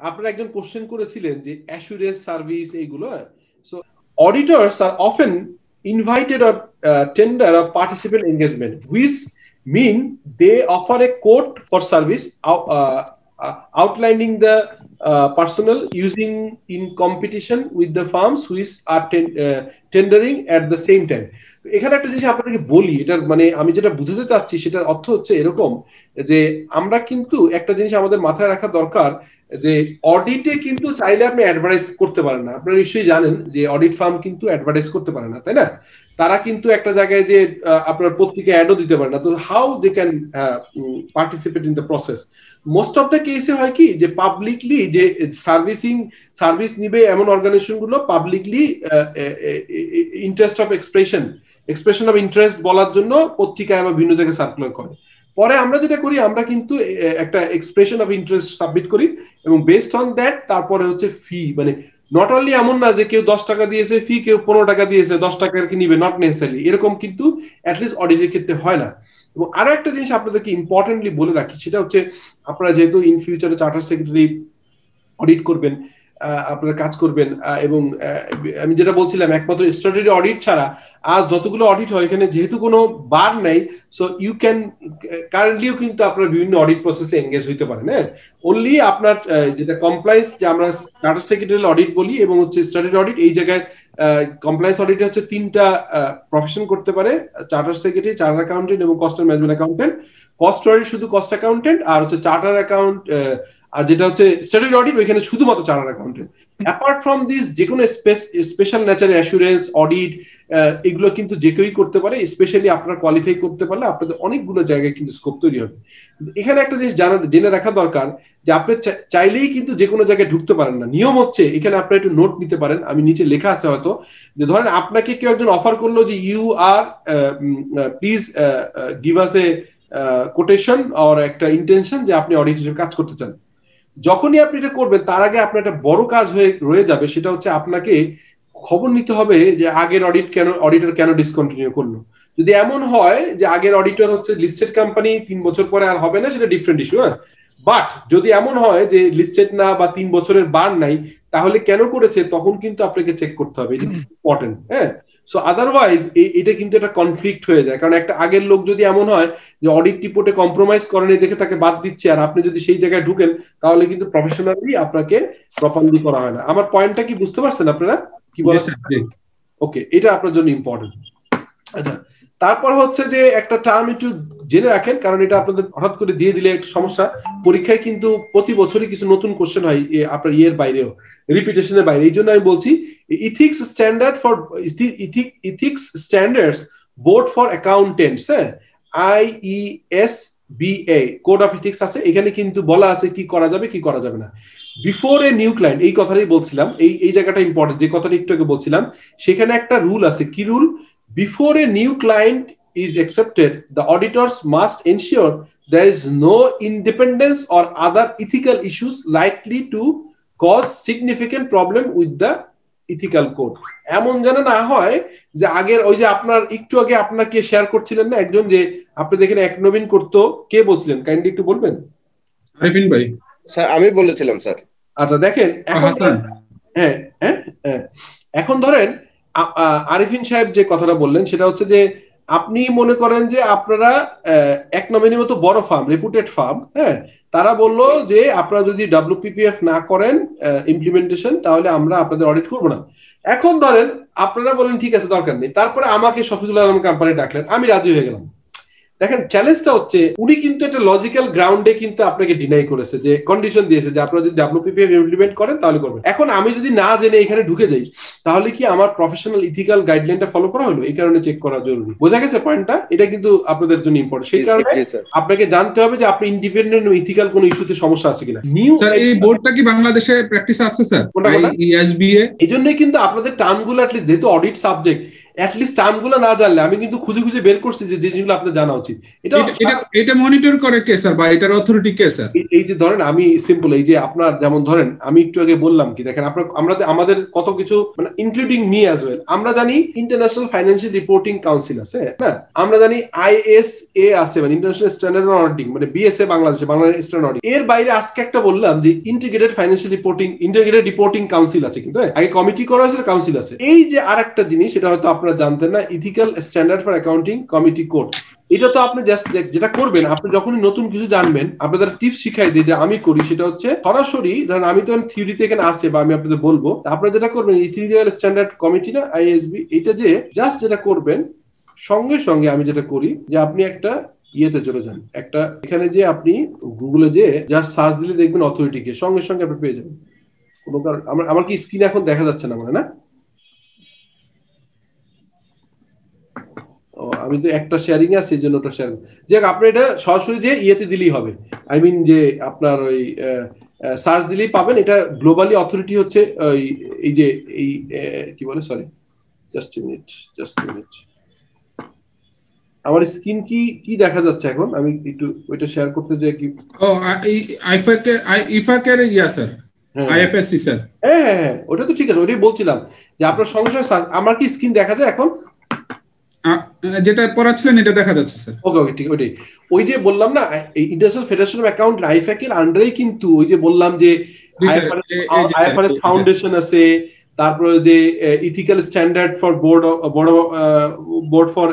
আপনারা একজন কোশ্চেন করেছিলেন যে অ্যাসুরেন্স সার্ভিস এইগুলো। So auditors are often invited or tender or participant engagement, which mean they offer a quote for service outlining the personnel using in competition with the firms which are tendering at the same time. এখানে একটা জিনিস আপনাকে বলি, এটার মানে আমি যেটা বুঝাতে চাচ্ছি সেটার অর্থ হচ্ছে এরকম যে আমরা কিন্তু একটা জিনিস আমাদের মাথায় রাখা দরকার যে অডিটে কিন্তু চাইলে আপনি অ্যাডভার্টাইজ করতে পারেন না। আপনারা নিশ্চয়ই জানেন যে অডিট ফার্ম কিন্তু অ্যাডভার্টাইজ করতে পারে না, তাই না? তারা কিন্তু একটা জায়গায় যে আপনার পত্রিকা অ্যাডও দিতে পারে না। তো how they can participate in the process? Most of the কেসে হয় কি যে পাবলিকলি যে সার্ভিস নিবে এমন অর্গানাইজেশন গুলো publicly interest of expression of interest বলার জন্য পত্রিকায় বা বিভিন্ন জায়গায় সার্কুলার করে। পরে আমরা যেটা করি, আমরা কিন্তু একটা এক্সপ্রেশন অফ ইন্টারেস্ট সাবমিট করি এবং বেসড অন দ্যাট তারপরে হচ্ছে ফি, মানে নট অনলি এমন না যে কেউ 10 টাকা দিয়েছে ফি, কেউ 15 টাকা দিয়েছে 10 টাকার কি নিবে, নট নেসেসারি এরকম কিন্তু অ্যাটলিস্ট অডিটের ক্ষেত্রে হয় না। এবং আরো একটা জিনিস আপনাদেরকে ইম্পর্টেন্টলি বলে রাখি, সেটা হচ্ছে আপনারা যেহেতু ইন ফিউচারে চার্টার সেক্রেটারি অডিট করবেন, আপনারা কাজ করবেন, এবং আমি যেটা বলছিলাম একমাত্র স্ট্যাটুটরি অডিট ছাড়া আর যতগুলো অডিট হয় এখানে যেহেতু কোনো বার নাই, সো ইউ ক্যান কারেন্টলিও কিন্তু আপনারা বিভিন্ন অডিট প্রসেসে এনগেজ হইতে পারেন। হ্যাঁ, অনলি আপনার যেটা কমপ্লায়েন্স যে আমরা চার্টার সেক্রেটারি অডিট বলি এবং হচ্ছে স্ট্যাটুটরি অডিট, এই জায়গায় কমপ্লায়েন্স অডিট হচ্ছে 3টা প্রফেশন করতে পারে: চার্টার সেক্রেটারি, চার্টার অ্যাকাউন্টেন্ট এবং cost and management accountant. Cost audit শুধু কস্ট অ্যাকাউন্টেন্ট, আর হচ্ছে চার্টার অ্যাকাউন্ট আর যেটা হচ্ছে স্ট্যাটুটরি অডিট ওইখানে শুধুমাত্র charter accountant. Apart from this যে কোনো স্পেশাল নেচার অ্যাসুরেন্স অডিট এগুলো কিন্তু যে কেউই করতে পারে, স্পেশালি আপনারা কোয়ালিফাই করতে পারলে আপনাদের অনেকগুলো জায়গায় কিন্তু স্কোপ তৈরি হবে। এখানে একটা জিনিস জেনে রাখা দরকার যে আপনি চাইলেই কিন্তু যে কোনো জায়গায় ঢুকতে পারেন না। নিয়ম হচ্ছে এখানে আপনারা একটু নোট নিতে পারেন, আমি নিচে লেখা আছে হয়তো, যে ধরেন আপনাকে কেউ একজন অফার করলো যে you are please give us a quotation or একটা ইন্টেনশন যে আপনি অডিট হিসেবে কাজ করতে চান। যখনই আপনি এটা করবেন তার আগে আপনার একটা বড় কাজ হয়ে রয়ে যাবে, সেটা হচ্ছে আপনাকে খবর নিতে হবে যে আগের অডিটর কেন ডিসকন্টিনিউ করলো। যদি এমন হয় যে আগের অডিটর হচ্ছে লিস্টেড কোম্পানি, 3 বছর পরে আর হবে না, সেটা ডিফারেন্ট ইস্যু। বাট যদি এমন হয় যে লিস্টেড না বা 3 বছরের বার নাই, তাহলে কেন করেছে তখন কিন্তু আপনাকে চেক করতে হবে, ইট ইজ ইম্পর্টেন্ট। হ্যাঁ, সো আদারওয়াইজ এটা কিন্তু একটা কনফ্লিক্ট হয়ে যায়। কারণ একটা আগের লোক যদি এমন হয় যে অডিট রিপোর্টে কম্প্রোমাইজ করেনি দেখে তাকে বাদ দিচ্ছে, আর আপনি যদি সেই জায়গায় ঢুকেন তাহলে কিন্তু প্রফেশনালি আপনাকে প্রপারলি করা হয় না। আমার পয়েন্টটা কি বুঝতে পারছেন আপনারা? কি বলেন? ওকে, এটা আপনার জন্য ইম্পর্টেন্ট। আচ্ছা, তারপর হচ্ছে যে একটা টার্ম একটু জেনে রাখেন, কারণ এটা আপনাদের হঠাৎ করে দিয়ে দিলে একটা সমস্যা। পরীক্ষায় কিন্তু প্রতি বছরই কিছু নতুন কোশ্চেন হয় আপনার ইয়ের বাইরেও, রিপিটেশনের বাইরে। এই জন্য আমি বলছি ethics standards board for accountants, হ্যাঁ, IESBA কোড অফ ইথিক্স আছে। এখানে কিন্তু বলা আছে কি করা যাবে কি করা যাবে না বিফোর এ নিউ ক্লায়েন্ট। এই কথাটাই বলছিলাম, এই জায়গাটা ইম্পর্টেন্ট, যে কথাটা একটু আগে বলছিলাম। সেখানে একটা রুল আছে। কি rule? Before a new client is accepted, the auditors must ensure there is no independence or other ethical issues likely to cause significant problem with the ethical code. এমন যেন না হয় যে আগের ওই যে আপনার একটু আগে আপনাকে শেয়ার করছিলেন না একজন, যে আপনি দেখেন এক নবীন করতো, কে বলছিলেন কাইন্ডলি একটু বলবেন? আরিফিন ভাই স্যার, আমি বলেছিলাম স্যার। আচ্ছা দেখেন এখন, হ্যাঁ হ্যাঁ হ্যাঁ, এখন ধরেন আরিফিন সাহেব যে কথাটা বললেন সেটা হচ্ছে যে আপনি মনে করেন যে আপনারা এক নমিনির মতো বড় ফার্ম, রেপুটেড ফার্ম, হ্যাঁ, তারা বললো যে আপনারা যদি WPPF না করেন ইমপ্লিমেন্টেশন, তাহলে আমরা আপনাদের অডিট করবো না। এখন ধরেন আপনারা বলেন ঠিক আছে দরকার নেই, তারপরে আমাকে শফিকুল আলম কোম্পানি ডাকলেন, আমি রাজি হয়ে গেলাম। দেখেন চ্যালেঞ্জটা হচ্ছে উনি কিন্তু একটা লজিক্যাল গ্রাউন্ডে কিন্তু আপনাকে ডিনাই করেছে, যে কন্ডিশন দিয়েছে যে আপনারা যদি WPPF ইমপ্লিমেন্ট করেন তাহলে করবেন। এখন আমি যদি না জেনে এখানে ঢুকে যাই, তাহলে কি আমার প্রফেশনাল ইথিক্যাল গাইডলাইনটা ফলো করা হলো? এই কারণে চেক করা জরুরি। বোঝা গেছে পয়েন্টটা? এটা কিন্তু আপনাদের জন্য ইম্পর্টেন্ট। সেই কারণে আপনাকে জানতে হবে যে আপনি ইন্ডিপেন্ডেন্ট ও ইথিক্যাল কোনো ইস্যুতে সমস্যা আছে কিনা। নিউ এই বোর্ডটা কি বাংলাদেশে প্র্যাকটিস আছে স্যার? এই জন্যই কিন্তু আপনাদের টার্মগুলো অ্যাটলিস্ট, যেহেতু অডিট সাবজেক্ট, অ্যাটলিস্ট টার্মগুলো না জানলে আমি কিন্তু খুঁজে খুঁজে বের করছি যে জিনিসগুলো আপনার জানা উচিত। এটা মনিটর করে কে স্যার, বা এটার অথরিটি কে স্যার? এই যে ধরেন আমি সিম্পল, এই যে আপনার যেমন ধরেন আমি একটু আগে বললাম কি দেখেন আমরা আমাদের কত কিছু মানে ইনক্লুডিং মি অ্যাজ ওয়েল, আমরা জানি ইন্টারন্যাশনাল ফাইন্যান্সিয়াল রিপোর্টিং কাউন্সিল আছে না, আমরা জানি ISA আছে মানে ইন্টারন্যাশনাল স্ট্যান্ডার্ড অডিটিং মানে BSA বাংলাদেশ স্ট্যান্ডার্ড অডিট। এর বাইরে আজকে একটা বললাম যে integrated financial integrated reporting council আছে, কিন্তু আগে কমিটি করা হয়েছিল, কাউন্সিল আছে। এই যে আরেকটা জিনিস সেটা হয়তো আপনারা জানতেন না, ethical standard for accounting committee code. এটা তো আপনি জাস্ট যেটা করবেন, আপনি যখনই নতুন কিছু জানবেন আপনাদের টিপস শিখাই দিই, যেটা আমি করি সেটা হচ্ছে সরাসরি ধরেন আমি তো থিওরিতে এখানে আসে বা আমি আপনাদের বলবো, আপনারা যেটা করবেন ইথিক্যাল স্ট্যান্ডার্ড কমিটি না ISB, এটা যে জাস্ট যেটা করবেন সঙ্গে সঙ্গে আমি যেটা করি যে আপনি একটা ইয়েতে চলে যান, একটা এখানে যে আপনি গুগলে যে জাস্ট সার্চ দিলে দেখবেন অথরিটিকে, সঙ্গে সঙ্গে আপনি পেয়ে যাবেন। কোনো কারণ আমার কি স্ক্রিন এখন দেখা যাচ্ছে না মানে না? আমি তো একটা শেয়ারিং আছে এই জন্য ওটা শেয়ার, যাক আপনি এটা সরাসরি যে ইয়েতে দিলেই হবে, আই মিন যে আপনার ওই সার্চ দিলেই পাবেন। এটা গ্লোবালি অথরিটি হচ্ছে এই যে এই কি বলে, সরি জাস্ট মিনিট আমার স্ক্রিন কি দেখা যাচ্ছে এখন, আমি একটু ওইটা শেয়ার করতে যাই কি। ও ইফাকের ইয়া স্যার, IFSC স্যার। হ্যাঁ ওটা তো ঠিক আছে, ওটাই বলছিলাম যে আপনার সঙ্গে সঙ্গে আমার কি স্ক্রিন দেখা যায় এখন? যেটা পড়াচ্ছিলেন এটা দেখা যাচ্ছে স্যার। ওকে ঠিক, ওইটাই ওই যে বললাম না international federation of account IFAC এর আন্ডারেই কিন্তু ওই যে বললাম যে IFRS ফাউন্ডেশন আছে, তারপরে যে ethical standard for board for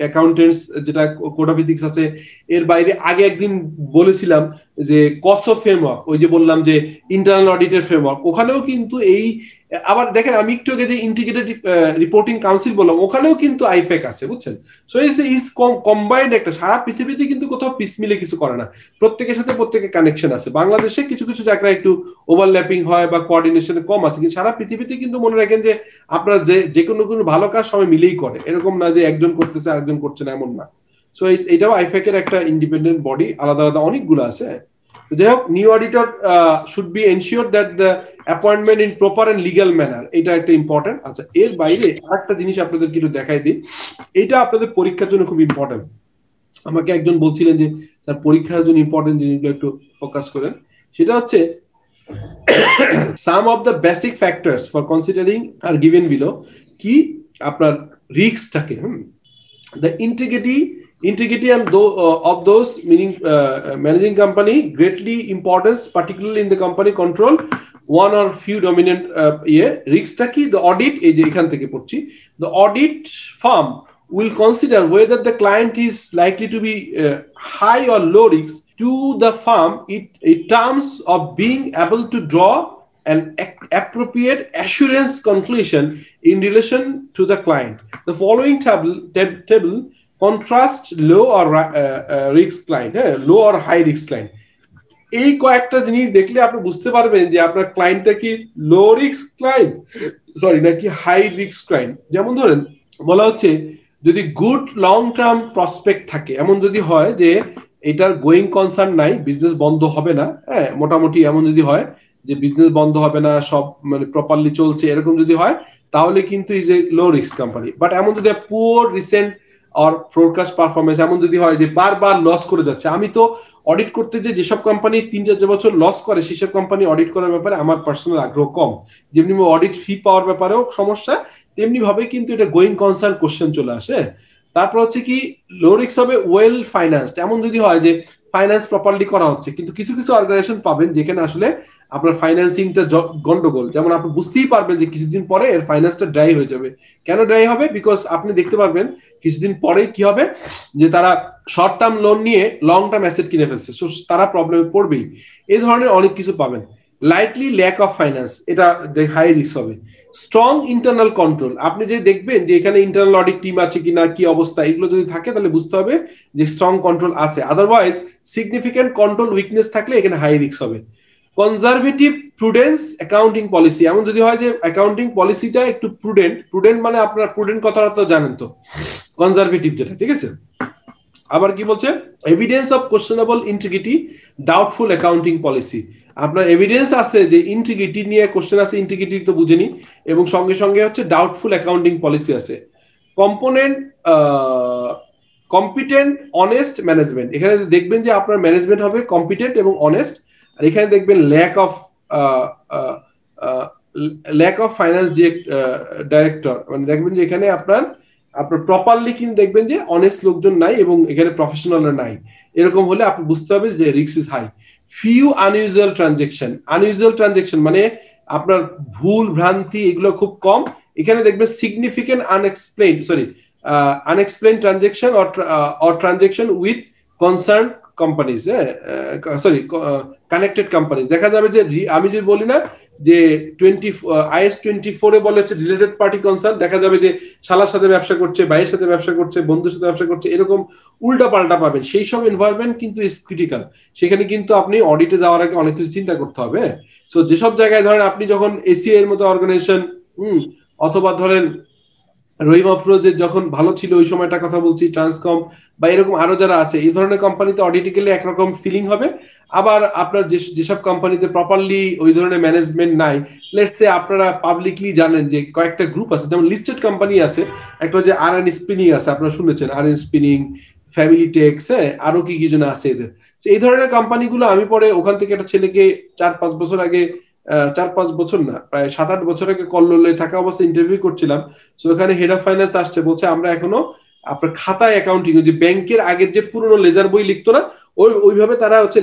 accountants যেটা কোড অফ ইথিক্স আছে। এর বাইরে আগে একদিন বলেছিলাম যে কসো ফ্রেমওয়ার্ক, ওই যে বললাম যে ইন্টারনাল অডিটের ফ্রেমওয়ার্ক, ওখানেও কিন্তু এই আবার দেখেন আমি একটু আগে যে ইন্টিগ্রেটেড রিপোর্টিং কাউন্সিল বললাম ওখানেও কিন্তু IFAC আছে, বুঝছেন? সো ইজ কম্বাইন্ড একটা, সারা পৃথিবীতে কিন্তু কোথাও পিস মিলে কিছু করে না, প্রত্যেকের সাথে প্রত্যেকের কানেকশন আছে। বাংলাদেশে কিছু কিছু জায়গায় একটু ওভারল্যাপিং হয় বা কোঅর্ডিনেশন কম আছে, কিন্তু সারা পৃথিবীতে কিন্তু মনে রাখেন যে আপনার যে কোনো ভালো কাজ সবাই মিলেই করে, এরকম না যে একজন করতেছে আরেকজন করছে না, এমন না। সো এটাও IFAC এর একটা ইন্ডিপেন্ডেন্ট বডি, আলাদা আলাদা অনেকগুলো আছে। যাই হোক, new auditor should be ensure that the appointment in proper and legal manner, এটা একটা ইম্পর্টেন্ট। আচ্ছা, এর বাইরে আরেকটা জিনিস আপনাদের একটু দেখাই দিই, এটা আপনাদের পরীক্ষার জন্য খুব ইম্পর্টেন্ট। আমাকে একজন বলছিলেন যে স্যার পরীক্ষার জন্য ইম্পর্টেন্ট জিনিসগুলো একটু ফোকাস করেন, সেটা হচ্ছে some of the basic factors for considering are given below. কি আপনার রিস্কটাকে the integrity and of those meaning managing company greatly importance particularly in the company control one or few dominant রিস্কটা কি, the audit, এই যে এখান থেকে পড়ছি, the audit firm will consider whether the client is likely to be high or low risk to the firm in terms of being able to draw an appropriate assurance conclusion in relation to the client. The following table contrast low or risk client, low or high risk client. এই কয়েকটা জিনিস দেখলে আপনি বুঝতে পারবেন যে আপনার ক্লায়েন্টটা কি লো রিস্ক ক্লায়েন্ট নাকি হাই রিস্ক ক্লায়েন্ট। যেমন ধরেন বলা হচ্ছে যদি গুড লং টার্ম প্রসপেক্ট থাকে, এমন যদি হয় যে এটার গোয়িং কনসার্ন নাই, বিজনেস বন্ধ হবে না, হ্যাঁ মোটামুটি এমন যদি হয় যে বিজনেস বন্ধ হবে না, সব মানে প্রপারলি চলছে, এরকম যদি হয় তাহলে কিন্তু is a low risk company. But এমন যদি পুয়ার রিসেন্ট আর ফোরকাস্ট পারফরমেন্স এমন যদি হয় যে বারবার লস করে যাচ্ছে, আমি তো অডিট করতে যে যেসব কোম্পানি 3-4 বছর লস করে সেসব কোম্পানি অডিট করার ব্যাপারে আমার পার্সোনাল আগ্রহ কম, যেমনি অডিট ফি পাওয়ার ব্যাপারেও সমস্যা, তেমনি ভাবে কিন্তু এটা গোয়িং কনসার্ন কোশ্চেন চলে আসে। তারপর হচ্ছে কি লো রিস্ক হবে ওয়েল ফাইন্যান্সড, এমন যদি হয় যে ফাইন্যান্স প্রপারলি করা হচ্ছে, কিন্তু কিছু কিছু অর্গানাইজেশন পাবেন যেখানে আসলে আপনার ফাইন্যান্সিংটা গন্ডগোল, যেমন আপনি বুঝতেই পারবেন যে কিছুদিন পরে এর ফাইন্যান্সটা ড্রাই হয়ে যাবে। কেন ড্রাই হবে? বিকজ আপনি দেখতে পারবেন কিছুদিন পরে কি হবে যে তারা শর্ট টার্ম লোন নিয়ে লং টার্ম অ্যাসেট কিনে ফেলছে, সো তারা প্রবলেমে পড়বেই। এই ধরনের অনেক কিছু পাবেন। লাইকলি ল্যাক অফ ফাইন্যান্স, এটা হাই রিস্ক হবে। স্ট্রং ইন্টারনাল কন্ট্রোল, আপনি যে দেখবেন যে এখানে ইন্টারনাল অডিট টিম আছে কিনা, কি অবস্থা, এগুলো যদি থাকে তাহলে বুঝতে হবে যে স্ট্রং কন্ট্রোল আছে, আদারওয়াইজ সিগনিফিকেন্ট কন্ট্রোল উইকনেস থাকলে এখানে হাই রিস্ক হবে। কনজারভেটিভ প্রুডেন্স অ্যাকাউন্টিং পলিসি, এমন যদি হয় যে অ্যাকাউন্টিং পলিসিটা একটু প্রুডেন্ট মানে আপনার প্রুডেন্ট কথাটা তো জানেন তো, কনজারভেটিভ যেটা, ঠিক আছে। আবার কি বলছে, evidence of questionable integrity doubtful accounting policy, আপনার এভিডেন্স আছে যে ইন্টিগ্রিটি নিয়ে কোশ্চেন আছে, ইন্টিগ্রিটি তো বুঝেনি, এবং সঙ্গে সঙ্গে হচ্ছে ডাউটফুল অ্যাকাউন্টিং পলিসি আছে। কম্পোনেন্ট কম্পিটেন্ট অনেস্ট ম্যানেজমেন্ট, এখানে দেখবেন যে আপনার ম্যানেজমেন্ট হবে কম্পিটেন্ট এবং অনেস্ট, আর এখানে দেখবেন ল্যাক অফ ফাইন্যান্স ডাইরেক্টর, মানে দেখবেন যে এখানে আপনার প্রপারলি কিন্তু দেখবেন যে অনেস্ট লোকজন নাই এবং এখানে প্রফেশনালরা নাই, এরকম হলে আপনি বুঝতে হবে যে risk is high. Few unusual transaction মানে আপনার ভুল ভ্রান্তি এগুলো খুব কম, এখানে দেখবেন significant unexplained transaction or transaction with concern companies, connected companies. দেখা যাবে যে আমি যদি বলি না যে IS 24 বলে হচ্ছে রিলেটেড পার্টি কনসার্ন, দেখা যাবে যে শালার সাথে ব্যবসা করছে, ভাইয়ের সাথে ব্যবসা করছে, বন্ধুর সাথে ব্যবসা করছে, এরকম উল্টা পাল্টা পাবেন। সেই সব এনভায়রনমেন্ট কিন্তু ইজ ক্রিটিক্যাল, সেখানে কিন্তু আপনি অডিটে যাওয়ার আগে অনেক কিছু চিন্তা করতে হবে। সো যেসব জায়গায় ধরেন আপনি যখন ACA এর মতো অর্গানাইজেশন অথবা ধরেন রহিম আফরোজের যখন ভালো ছিল ওই সময়টা কথা বলছি, ট্রান্সকম বা এরকম আরো যারা আছে, এই ধরনের কোম্পানিতে অডিটে গেলে একরকম ফিলিং হবে। আবার আপনার যেসব কোম্পানিতে প্রপারলি ওই ধরনের ম্যানেজমেন্ট নাই, লেটস সে আপনারা পাবলিকলি জানেন যে কয়েকটা গ্রুপ আছে, যেমন লিস্টেড কোম্পানি আছে, একটা যে RN স্পিনিং আছে, আপনারা শুনেছেন RN স্পিনিং, ফ্যামিলি টেক্স, আরো কি কি যেন আছে এদের। এই ধরনের কোম্পানিগুলো আমি পরে ওখান থেকে একটা ছেলেকে 4-5 বছর আগে, 4-5 বছর না, প্রায় 7-8 বছর আগে কল্লোলে থাকা অবস্থায় ইন্টারভিউ করছিলাম। তো ওখানে হেড অফ ফাইন্যান্স আসছে, বলছে আমরা এখনো আপনার খাতায় অ্যাকাউন্টিং, যে ব্যাংকের আগের যে পুরনো লেজার বই লিখতো না, ওইভাবে তারা হচ্ছে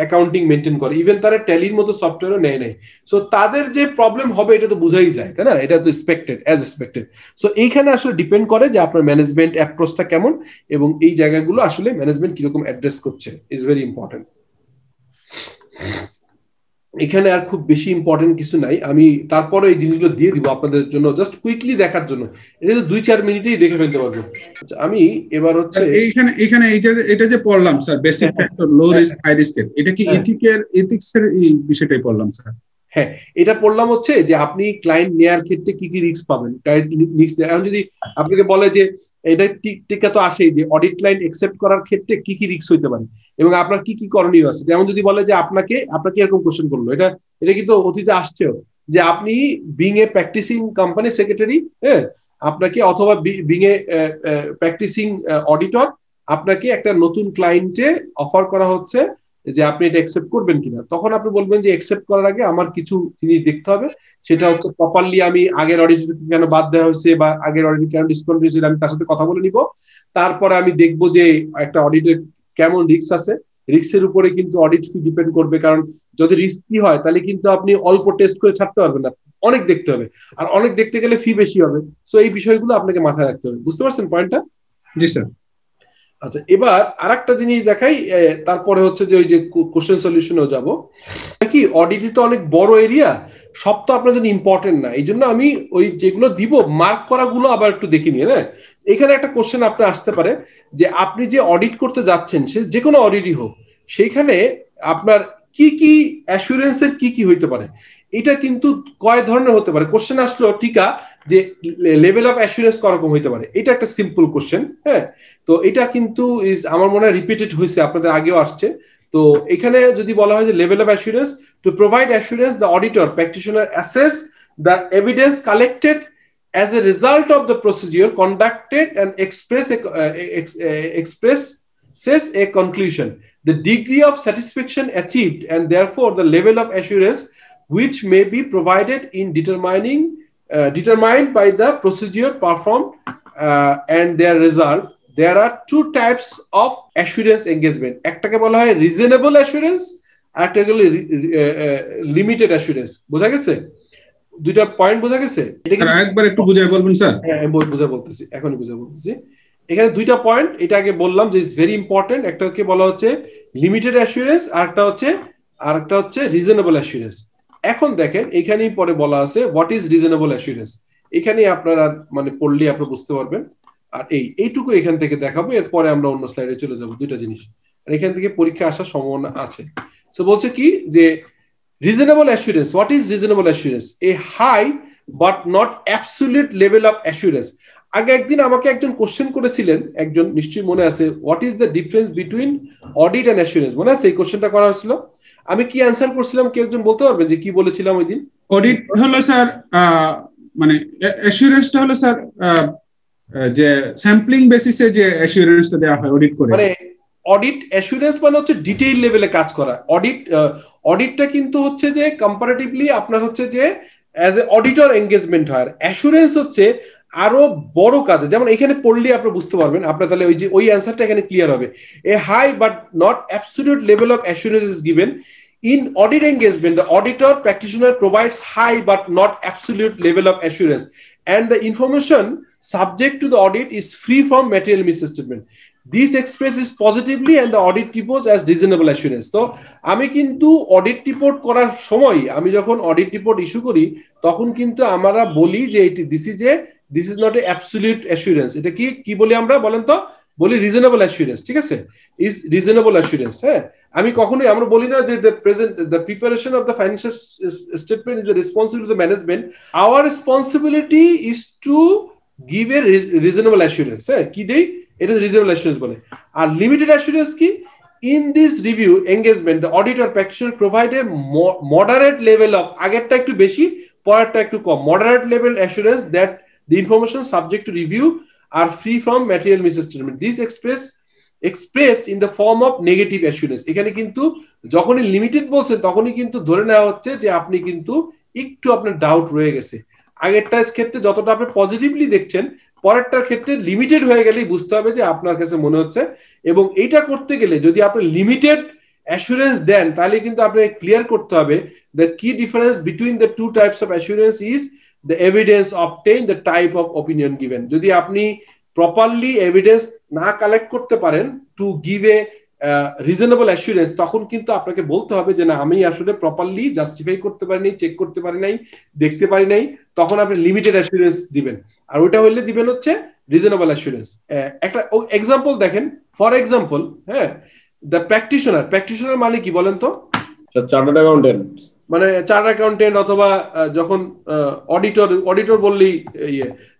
অ্যাকাউন্টিং মেনটেন করে, ইভেন তারা ট্যালির মতো সফটওয়্যারও নেয় নাই। সো তাদের যে প্রবলেম হবে এটা তো বোঝাই যায়, তাই না? এটা তো এক্সপেক্টেড। সো এইখানে আসলে ডিপেন্ড করে যে আপনার ম্যানেজমেন্ট অ্যাপ্রোচটা কেমন এবং এই জায়গাগুলো আসলে ম্যানেজমেন্ট কিরকম অ্যাড্রেস করছে ইজ ভেরি ইম্পর্টেন্ট। এখানে আর খুব বেশি ইম্পর্টেন্ট কিছু নাই, আমি তারপরে এই জিনিসগুলো দিয়ে দিব আপনাদের জন্য, জাস্ট কুইকলি দেখার জন্য। এটা তো 2-4 মিনিটেই দেখে ফেলতে পারবো। আচ্ছা, আমি এবার হচ্ছে এইখানে এটা যে পড়লাম sir, basic factor, low risk high risk, এটা কি এথিক্সের বিষয়টাই পড়লাম স্যার? হ্যাঁ, এটা পড়লাম হচ্ছে যে আপনি ক্লায়েন্ট নেয়ার ক্ষেত্রে কি কি রিস্ক পাবেন। এখন যদি আপনাকে বলে যে এটা টিকা তো আসেই যে অডিট ক্লায়েন্ট একসেপ্ট করার ক্ষেত্রে কি কি রিস্ক হইতে পারে এবং আপনার কি কি করণীয় আছে। যেমন যদি বলে যে আপনাকে এরকম কোশ্চেন করলো, এটা কিন্তু অতীতে আসছেও, যে আপনি being a practising company secretary, হ্যাঁ, আপনাকে অথবা বিং এ প্র্যাকটিসিং অডিটর, আপনাকে একটা নতুন ক্লায়েন্টে অফার করা হচ্ছে যে আপনি এটা অ্যাকসেপ্ট করবেন কিনা। তখন আপনি বলবেন যে অ্যাকসেপ্ট করার আগে আমার কিছু জিনিস দেখতে হবে, সেটা হচ্ছে প্রপারলি আমি আগের অডিট কেন বাদ দেওয়া হয়েছে বা আগের অডিট কেন ডিসকাউন্ট দিয়েছিল, আমি তার সাথে কথা বলে নিব। তারপরে আমি দেখবো যে একটা অডিটের কেমন রিস্ক আছে, রিস্কের উপরে কিন্তু অডিট ফি ডিপেন্ড করবে, কারণ যদি রিস্কি হয় তাহলে কিন্তু আপনি অল্প টেস্ট করে ছাড়তে পারবেন না, অনেক দেখতে হবে, আর অনেক দেখতে গেলে ফি বেশি হবে। সো এই বিষয়গুলো আপনাকে মাথায় রাখতে হবে। বুঝতে পারছেন পয়েন্টটা? জি স্যার। আচ্ছা, এবার আরেকটা জিনিস দেখাই, তারপরে হচ্ছে যে ওই যে কোশ্চেন সলিউশনেও যাব। কি অডিট তো অনেক বড় এরিয়া, সব তো আপনার জন্য ইম্পর্টেন্ট না, এই জন্য আমি ওই যেগুলো দিব মার্ক করা গুলো আবার একটু দেখে নিয়ে। হ্যাঁ, এখানে একটা কোশ্চেন আপনার আসতে পারে যে আপনি যে অডিট করতে যাচ্ছেন, সে যে কোনো অডিটই হোক, সেইখানে আপনার কি কি অ্যাসুরেন্সের কি কি হইতে পারে, এটা কিন্তু কয় ধরনের হতে পারে। কোশ্চেন আসলো টিকা যে লেভেল অফ অ্যাসুরেন্স করকম হইতে পারে, এটা একটা সিম্পল কোশ্চেন। হ্যাঁ, তো এটা কিন্তু আমার মনে হয় রিপিটেড হয়েছে, আপনাদের আগেও আসছে। তো এখানে যদি বলা হয় যে level of assurance, to provide assurance the auditor practitioner assess the evidence collected as a result of the procedure conducted and expresses a conclusion, the degree of satisfaction achieved, and therefore the level of assurance which may be provided in determined by the procedure performed and their result. There are two types of assurance engagement. একটাকে বলা হয় reasonable assurance, আর একটা হলো limited assurance। বোঝা গেছে? দুইটা point বোঝা গেছে? আরেকবার একটু বুঝায় বলবেন স্যার। হ্যাঁ, আমি বলতেছি, এখনই বলতেছি। এখানে দুইটা পয়েন্ট, এটা আগে বললাম যে ইজ ভেরি ইম্পর্টেন্ট। একটাকে বলা হচ্ছে লিমিটেড অ্যাসুরেন্স, আর একটা হচ্ছে রিজনেবল অ্যাসুরেন্স। এখন দেখেন এখানেই পরে বলা আছে হোয়াট ইজ রিজনেবল অ্যাসুরেন্স, এখানেই আপনারা মানে পড়লে আপনারা বুঝতে পারবেন। আর এইটুকু এখান থেকে দেখাবো, এরপরে আমরা অন্য স্লাইডে চলে যাব। দুইটা জিনিস, আর এখান থেকে পরীক্ষা আসার সম্ভাবনা আছে। সো বলছে কি যে reasonable assurance. What is reasonable assurance? A high but not absolute level of assurance. আগে একদিন আমাকে একজন কোশ্চেন করেছিলেন, একজন নিশ্চয়ই মনে আছে, what is the difference between audit and assurance, মনে আছে এই কোশ্চেনটা করা হয়েছিল? আমি কি অ্যানসার করছিলাম, কেউ একজন বলতে পারবেন যে কি বলেছিলাম ওই দিন? অডিট হলো স্যার মানে অ্যাসুরেন্সটা হলো স্যার যে স্যাম্পলিং বেসিসে যে অ্যাসিওরেন্সটা দেওয়া হয় অডিট করে, মানে অডিট অ্যাসুরেন্স মানে হচ্ছে ডিটেইল লেভেলে কাজ করা। অডিটটা কিন্তু হচ্ছে যে কম্পারেটিভলি আপনার হচ্ছে যে অ্যাজ এ অডিটর এঙ্গেজমেন্ট হয়। অ্যাসুরেন্স হচ্ছে আরো বড় কাজ, যেমন এখানে পড়লে আপনি বুঝতে পারবেন, আপনার তাহলে ওই যে ওই অ্যান্সারটা এখানে ক্লিয়ার হবে। A high but not absolute level of assurance is given in audit engagement. The auditor practitioner provides high but not absolute level of assurance, and the information subject to the audit is free from material misstatement. This expresses positively and the audit reports as reasonable assurance. তো আমি কিন্তু audit report করার সময়, আমি যখন audit report issue করি তখন কিন্তু আমরা বলি যে this is not a absolute assurance. এটা কি বলি আমরা বলেন তো? বলি রিজনেবল অ্যাসুরেন্স, ঠিক আছে? Is reasonable assurance. হ্যাঁ, আমি কখনোই আমরা বলি না যে the preparation of the financial statement is the responsibility of the management. Our responsibility is to give a reasonable assurance. হ্যাঁ, কি দেই? এটা reasonable assurance বলে। আর limited assurance কি? In this review engagement, the auditor practitioner provide a moderate level of, আগেরটা একটু বেশি পরেরটা একটু কম, moderate level assurance that the information subject to review are free from material misstatement. This expressed in the form of negative assurance. এখানে কিন্তু যখনই limited বলছে তখনই কিন্তু ধরে নেওয়া হচ্ছে যে আপনি কিন্তু একটু আপনার ডাউট রয়ে গেছে। আগেরটার ক্ষেত্রে যতটা আপনি পজিটিভলি দেখছেন, পরেরটার ক্ষেত্রে লিমিটেড হয়ে গেলেই বুঝতে হবে যে আপনার কাছে মনে হচ্ছে। এবং এইটা করতে গেলে যদি আপনি লিমিটেড অ্যাসুরেন্স দেন তাহলে কিন্তু আপনাকে ক্লিয়ার করতে হবে দ্য কি difference between the two types of assurance is the evidence obtain, the type of opinion given. যদি আপনি প্রপারলি এভিডেন্স না কালেক্ট করতে পারেন to give a reasonable assurance, তখন কিন্তু আপনাকে বলতে হবে যে না, আমি আসলে প্রপারলি জাস্টিফাই করতে পারি নাই, চেক করতে পারি নাই, দেখতে পারি নাই, তখন আপনি লিমিটেড অ্যাসুরেন্স দিবেন। আর ওইটা হইলে দিবেন হচ্ছে রিজনেবল অ্যাসুরেন্স। একটা এক্সাম্পল দেখেন, ফর এক্সাম্পল, হ্যাঁ, দ্য প্র্যাকটিশনার মানে কি বলেন তো? চার্টার্ড অ্যাকাউন্টেন্ট, মানে চার্টার্ড অ্যাকাউন্টেন্ট, অথবা যখন অডিটর বললেই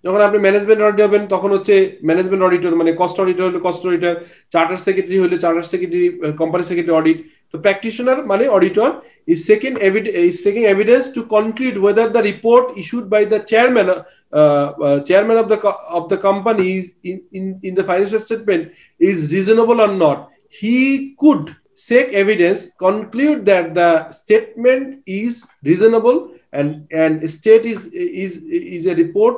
যখন আপনি ম্যানেজমেন্ট অডিটর হবেন তখন হচ্ছে ম্যানেজমেন্ট অডিটর, মানে কস্ট অডিটর হলে কস্ট অডিটর, চার্টার সেক্রেটারি হলে charter secretary, company secretary audit. তো প্র্যাকটিশনার মানে auditor is seeking evidence to conclude whether the report issued by the chairman of the company is in the financial statement is reasonable or not. He could seek evidence, conclude that the statement is reasonable, and state is a report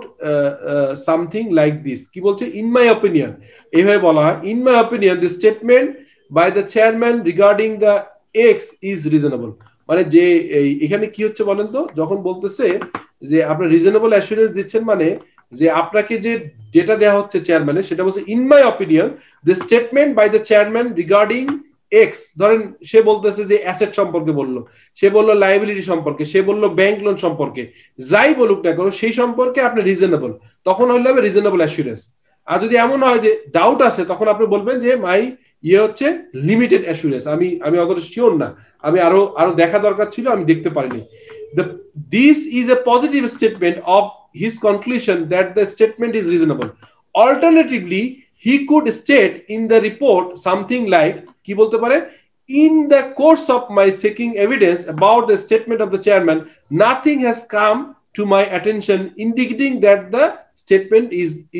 something like this. কি বলছে? in my opinion, এইভাবে বলা হয়, in my opinion the statement by the chairman regarding the X is reasonable. মানে যে এখানে কি হচ্ছে বলেন তো, যখন বলতেছে যে আপনি রিজনেবল অ্যাসুরেন্স দিচ্ছেন, মানে যে আপনাকে যে ডেটা দেওয়া হচ্ছে চেয়ারম্যানের, সেটা বলছে in my opinion the statement by the chairman regarding X. ধরেন সে বলতেছে যে অ্যাসেট সম্পর্কে বললো, সে বললো লায়াবিলিটি সম্পর্কে, সে বললো ব্যাংক লোন সম্পর্কে, যাই বলুক না কেন সেই সম্পর্কে আপনি রিজনেবল, তখন হইলে হবে রিজনেবল অ্যাসুরেন্স। আর যদি এমন হয় যে ডাউট আছে, তখন আপনি বলবেন যে মাই হচ্ছে লিমিটেড অ্যাসুরেন্স, আমি অতটা শিওর না, আমি আরো দেখা দরকার ছিল, আমি দেখতে পারিনি। This is a positive statement of his conclusion that the statement is reasonable. Alternatively, he could state in the report something like, কি বলতে পারে, in the course of my seeking evidence about the statement of the chairman, nothing has come to my attention indicating that the statement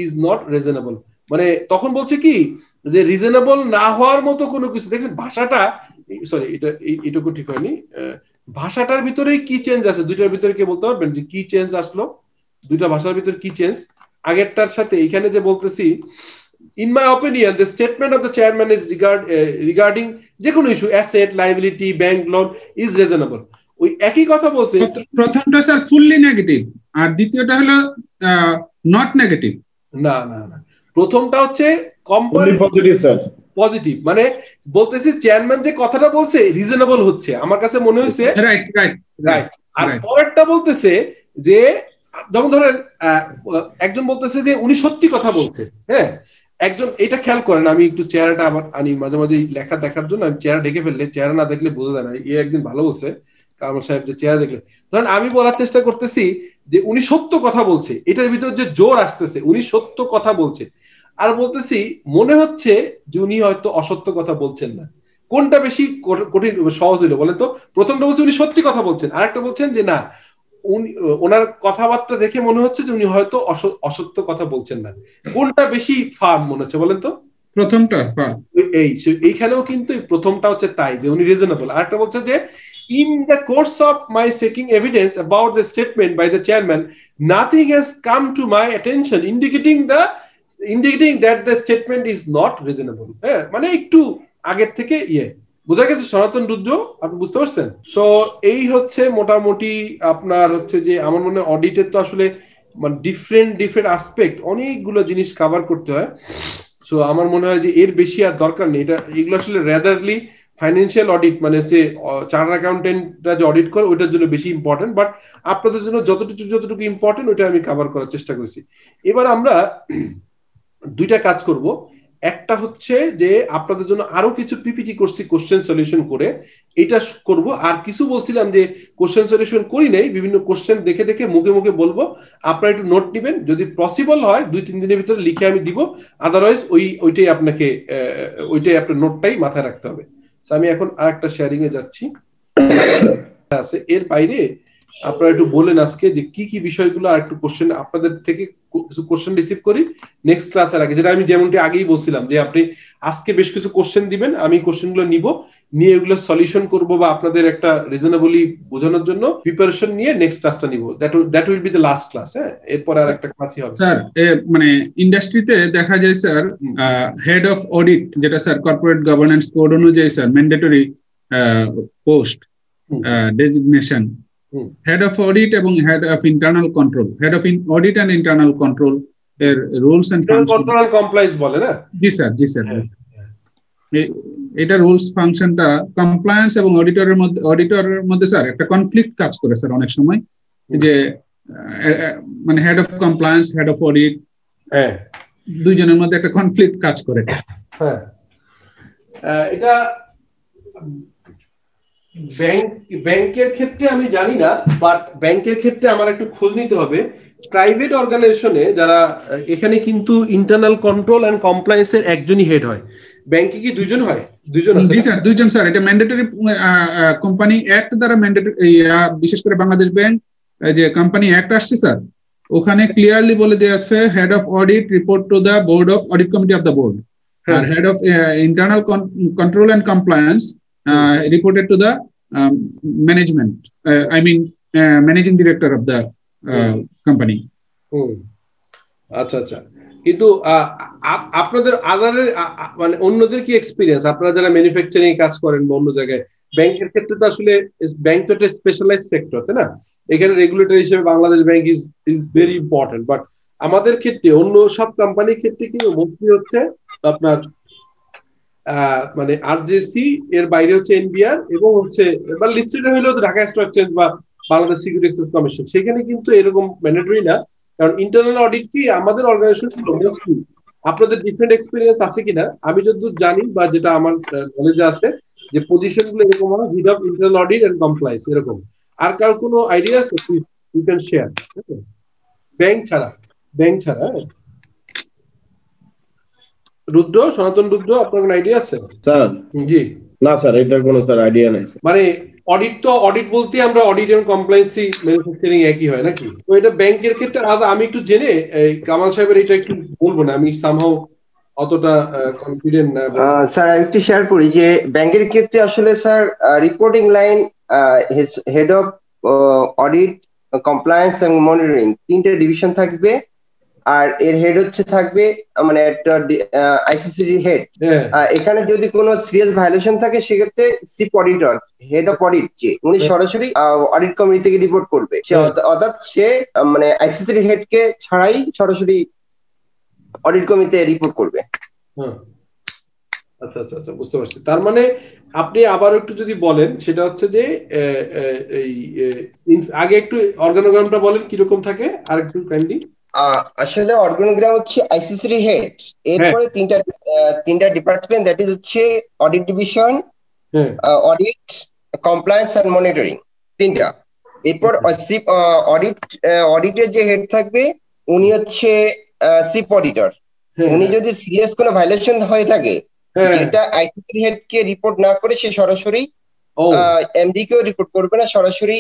is not reasonable. মানে তখন বলছে কি যে reasonable না হওয়ার মতো কোনো কিছু। দেখছেন ভাষাটা, সরি এটুকু ঠিক হয়নি, ভাষাটার ভিতরে কি চেঞ্জ আছে, দুইটার ভিতরে কে বলতে পারবেন যে কি চেঞ্জ আসলো? দুইটা ভাষার ভিতরে কি চেঞ্জ আগেরটার সাথে? এখানে যে বলতেছি in my opinion the statement of the chairman is regarding যে কোনো issue, asset, liability, bank loan is reasonable, ওই একই কথা বলছে। প্রথমটা স্যার ফুললি নেগেটিভ, আর দ্বিতীয়টা হলো নট নেগেটিভ। না, প্রথমটা হচ্ছে কমপ্লিটলি পজিটিভ স্যার, পজিটিভ, মানে বলতেছি চেয়ারম্যান যে কথাটা বলছে রিজনেবল হচ্ছে, আমার কাছে মনে হয়েছে রাইট। আর পরেরটা বলতেছে যে, যেমন ধরেন একজন বলতেছে যে উনি সত্যি কথা বলছে, হ্যাঁ, একজন, এটা খেয়াল করেন, আমি একটু চেহারাটা আবার আনি মাঝে মাঝে লেখা দেখার জন্য, আমি চেহারা ঢেকে ফেললে, চেহারা না দেখলে বোঝা যায় না। একদিন ভালো বলছে কামাল সাহেব যে চেহারা দেখলে, ধরেন আমি বলার চেষ্টা করতেছি যে উনি সত্য কথা বলছে, এটার ভিতর যে জোর আসতেছে উনি সত্য কথা বলছে, আর বলতেছি মনে হচ্ছে যে উনি হয়তো অসত্য কথা বলছেন না। কোনটা বেশি কঠিন সহজ হলো বলেন তো? প্রথমটা বলছে উনি সত্যি কথা বলছেন, আর একটা বলছেন যে না ওনার কথাবার্তা দেখে মনে হচ্ছে যে উনি হয়তো অসত্য কথা বলছেন না। কোনটা বেশি ফার্ম মনে হচ্ছে বলেন তো? প্রথমটা। এইখানেও কিন্তু প্রথমটা হচ্ছে তাই যে উনি রিজনেবল। আরেকটা বলছে যে in the course of my seeking evidence about the statement by the chairman, nothing has come to my attention indicating that the statement is not reasonable. হ্যাঁ, মানে একটু আগের থেকে বোঝা গেছে সনাতন রুদ্র, আপনি বুঝতে পারছেন? সো এই হচ্ছে মোটামুটি আপনার হচ্ছে যে আমার মনে হয় অডিটের তো আসলে মানে ডিফারেন্ট আসপেক্ট, অনেকগুলো জিনিস কভার করতে হয়। সো আমার মনে হয় যে এর বেশি আর দরকার নেই। এগুলো আসলে রেদারলি ফাইন্যান্সিয়াল অডিট মানে সে চার্টার্ড অ্যাকাউন্টেন্টরা যে অডিট করে ওইটার জন্য বেশি ইম্পর্টেন্ট, বাট আপনাদের জন্য যতটুকু ইম্পর্টেন্ট ওইটা আমি কভার করার চেষ্টা করেছি। এবার আমরা দুইটা কাজ করব। একটা হচ্ছে যে আপনাদের জন্য আরো কিছু পিপিটি করছি কোশ্চেন সলিউশন করে, এটা করব। আর কিছু বলছিলাম যে কোশ্চেন সলিউশন করি নাই, বিভিন্ন কোশ্চেন দেখে দেখে মুখে বলবো, আপনারা একটু নোট নেবেন। যদি পসিবল হয় 2-3 দিনের ভিতরে লিখে আমি দিব, আদারওয়াইজ ওইটাই আপনার নোটটাই মাথায় রাখতে হবে। আমি এখন আরেকটা শেয়ারিং এ যাচ্ছি। আছে এর বাইরে আপনারা একটু বলেন আজকে যে কি কি বিষয়গুলো, আর একটু কোশ্চেন আপনাদের থেকে কিছু কোশ্চেন রিসিভ করি নেক্সট ক্লাসের আগে, যেটা আমি যেমনটি আগেই বলছিলাম যে আপনি আজকে বেশ কিছু কোশ্চেন দিবেন, আমি কোশ্চেনগুলো নিয়ে এগুলো সলিউশন করব বা আপনাদের একটা রিজনেবলি বোঝানোর জন্য প্রিপারেশন নিয়ে নেক্সট ক্লাসটা নিব। That will be the last class. হ্যাঁ, এরপর আর একটা ক্লাসই হবে। স্যার মানে ইন্ডাস্ট্রিতে দেখা যায় স্যার হেড অফ অডিট, যেটা স্যার কর্পোরেট গভর্নেন্স কোড অনুযায়ী sir mandatory post designation, head of audit এবং head of internal control, head of audit and internal control এর রুলস এন্ড কন্ট্রোল কমপ্লায়েন্স বলে না? জি স্যার। এটা রুলস ফাংশনটা compliance এবং অডিটরের মধ্যে স্যার একটা কনফ্লিক্ট কাজ করে স্যার অনেক সময়, যে মানে head of compliance, head of audit, দুইজনের মধ্যে একটা কনফ্লিক্ট কাজ করে। হ্যাঁ, এটা ব্যাংকের ক্ষেত্রে আমি জানি না, বাট ব্যাংকের ক্ষেত্রে আমার একটু খোঁজ নিতে হবে। প্রাইভেট অর্গানাইজেশনে যারা, এখানে কিন্তু ইন্টারনাল কন্ট্রোল এন্ড কমপ্লায়েন্সের একজনই হেড হয়। ব্যাংকে কি দুইজন হয়? দুইজন আছে? জি স্যার, দুইজন স্যার। এটা ম্যান্ডেটরি কোম্পানি অ্যাক্ট দ্বারা ম্যান্ডেটরি, বিশেষ করে বাংলাদেশ ব্যাংক যে কোম্পানি অ্যাক্ট আসছে স্যার, ওখানে ক্লিয়ারলি বলে দেওয়া আছে head of audit report to the board of audit committee of the board, আর head of internal control and compliance reported to the management, I mean managing director of the company. আচ্ছা, কিন্তু আপনাদের আদারের মানে অন্যদের কি এক্সপেরিয়েন্স, আপনারা যারা manufacturing কাজ করেন বা অন্য জায়গায়, ব্যাংকের ক্ষেত্রে তো আসলে ব্যাংক তো একটা স্পেশালাইজড সেক্টর, তাই না? এখানে রেগুলেটর হিসেবে Bangladesh bank is very important, but আমাদের ক্ষেত্রে অন্য সব কোম্পানির ক্ষেত্রে কি মোস্টলি হচ্ছে আপনার মানে আরজেসি, এর বাইরে হচ্ছে এনবিআর, এবং হচ্ছে বা লিস্টেড হইলো ঢাকা স্টক এক্সচেঞ্জ বা বাংলাদেশ সিকিউরিটি এক্সচেঞ্জ কমিশন। সেখানে কিন্তু এরকম ম্যান্ডেটরি না, কারণ ইন্টারনাল অডিট কি আমাদের অর্গানাইজেশন মোস্টলি। আপনাদের ডিফারেন্ট এক্সপেরিয়েন্স আছে কিনা আমি যতদূর জানি, বা যেটা আমার নলেজে আছে, যে পজিশন গুলো এরকম হয়, head of internal audit and compliance এরকম। আর কার কোনো আইডিয়া আছে? Please you can share. Bank ছাড়া রুদ্র, সনাতন রুদ্র, আপনার কোনো আইডিয়া আছে? স্যার জি না স্যার, এটার কোনো স্যার আইডিয়া নাই। মানে অডিট বলতে আমরা অডিট এন্ড কমপ্লায়েন্সি ম্যানুফ্যাকচারিং একই হয় নাকি? তো এটা ব্যাংকের ক্ষেত্রে আলাদা। আমি একটু জেনে কামাল সাহেবের এটা একটু বলবো না, আমি সামহাউ অতটা কনফিডেন্ট না। স্যার আমি একটু শেয়ার করি যে ব্যাংকের ক্ষেত্রে আসলে sir reporting line head of audit, compliance এবং মনিটরিং 3টে ডিভিশন থাকবে, আর এর হেড থাকবে মানে একটা আইসিসিডি হেড। এখানে যদি কোনো সিরিয়াস ভায়োলেশন থাকে সেক্ষেত্রে chief auditor, head of audit, যে উনি সরাসরি অডিট কমিটি থেকে রিপোর্ট করবে। অর্থাৎ সে মানে আইসিসিডি হেড কে ছাড়াই সরাসরি অডিট কমিটিতে রিপোর্ট করবে। আচ্ছা, বুঝতে পারছি। তার মানে আপনি আবার একটু যদি বলেন, সেটা হচ্ছে যে আগে একটু অর্গানোগ্রামটা বলেন কিরকম থাকে, আর একটু কাইন্ডলি। আসলে অর্গানোগ্রাম হচ্ছে আইসিসিডি হেড, এরপরে তিনটা ডিপার্টমেন্ট, দ্যাট ইজ হচ্ছে audit division, audit, compliance and monitoring, 3টা। এরপর অডিটের যে হেড থাকবে উনি হচ্ছে চিফ অডিটর। উনি যদি সিরিয়াস কোনো ভায়োলেশন হয়ে থাকে যেটা আইসিসিডি হেড কে রিপোর্ট না করে সে সরাসরি ও এমডি কেও রিপোর্ট করবে না, সরাসরি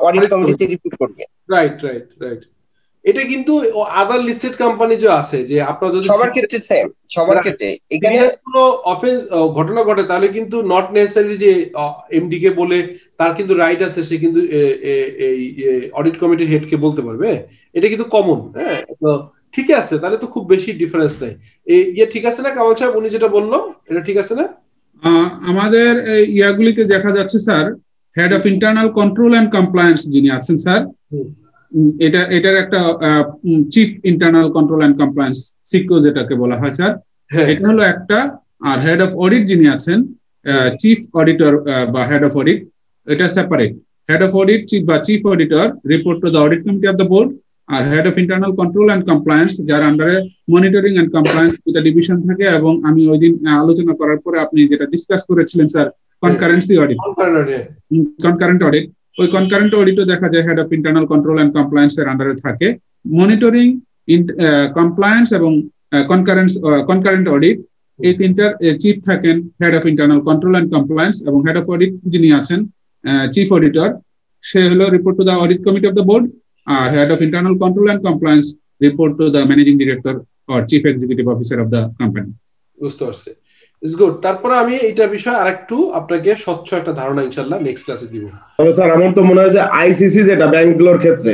অডিট কমিটিতে রিপোর্ট করবে। Right right right. এটা কিন্তু আদার লিস্টেড কোম্পানি যে আছে, যে আপনার যদি সবার ক্ষেত্রে সেম, সবার ক্ষেত্রে এখানে কোনো অফেন্স ঘটনা ঘটে তাহলে কিন্তু নট নেসেসারি যে এমডি কে বলে তার কিন্তু রাইট আছে, সে কিন্তু এই অডিট কমিটির হেড কে বলতে পারবে। এটা কিন্তু কমন। হ্যাঁ, তো ঠিক আছে, তাহলে তো খুব বেশি ডিফারেন্স নাই। ঠিক আছে না কামাল সাহেব, উনি যেটা বললো এটা ঠিক আছে না? আমাদের ইয়াগুলিতে দেখা যাচ্ছে sir, head of internal control and compliance যিনি আছেন স্যার, এটার একটা chief internal control and compliance, CICO যেটাকে বলা হয় স্যার, এটা হলো একটা। আর হেড অফ অডিট যিনি আছেন, চিফ অডিটর বা হেড অফ অডিট, এটা সেপারেট। হেড অফ অডিট বা chief auditor report to the audit committee of the board, আর head of internal control and compliance যার আন্ডারে মনিটরিং এন্ড কমপ্লায়েন্স দুটা division থাকে। এবং আমি ওই দিন আলোচনা করার পরে আপনি যেটা ডিসকাস করেছিলেন sir, concurrency audit, concurrent audit, ওই কনকারেন্ট অডিটও দেখা যায় head of internal control and compliance এর আন্ডারে থাকে। মনিটরিং, কমপ্লায়েন্স এবং কনকারেন্ট অডিট, এই তিনটার চিফ থাকেন head of internal control and compliance, এবং হেড অফ অডিট যিনি আছেন চিফ অডিটর, সে হলো report to the audit committee of the board. আর head of internal control and compliance report to the managing director or chief executive officer of the company. বুঝতে পারছি, it's good. তারপরে আমি এইটার বিষয়ে আরেকটু আপনাকে স্বচ্ছ একটা ধারণা ইনশাআল্লাহ নেক্সট ক্লাসে দিব। তবে স্যার আমার তো মনে হয় যে আইসিসি যেটা ব্যাংকগুলোর ক্ষেত্রে,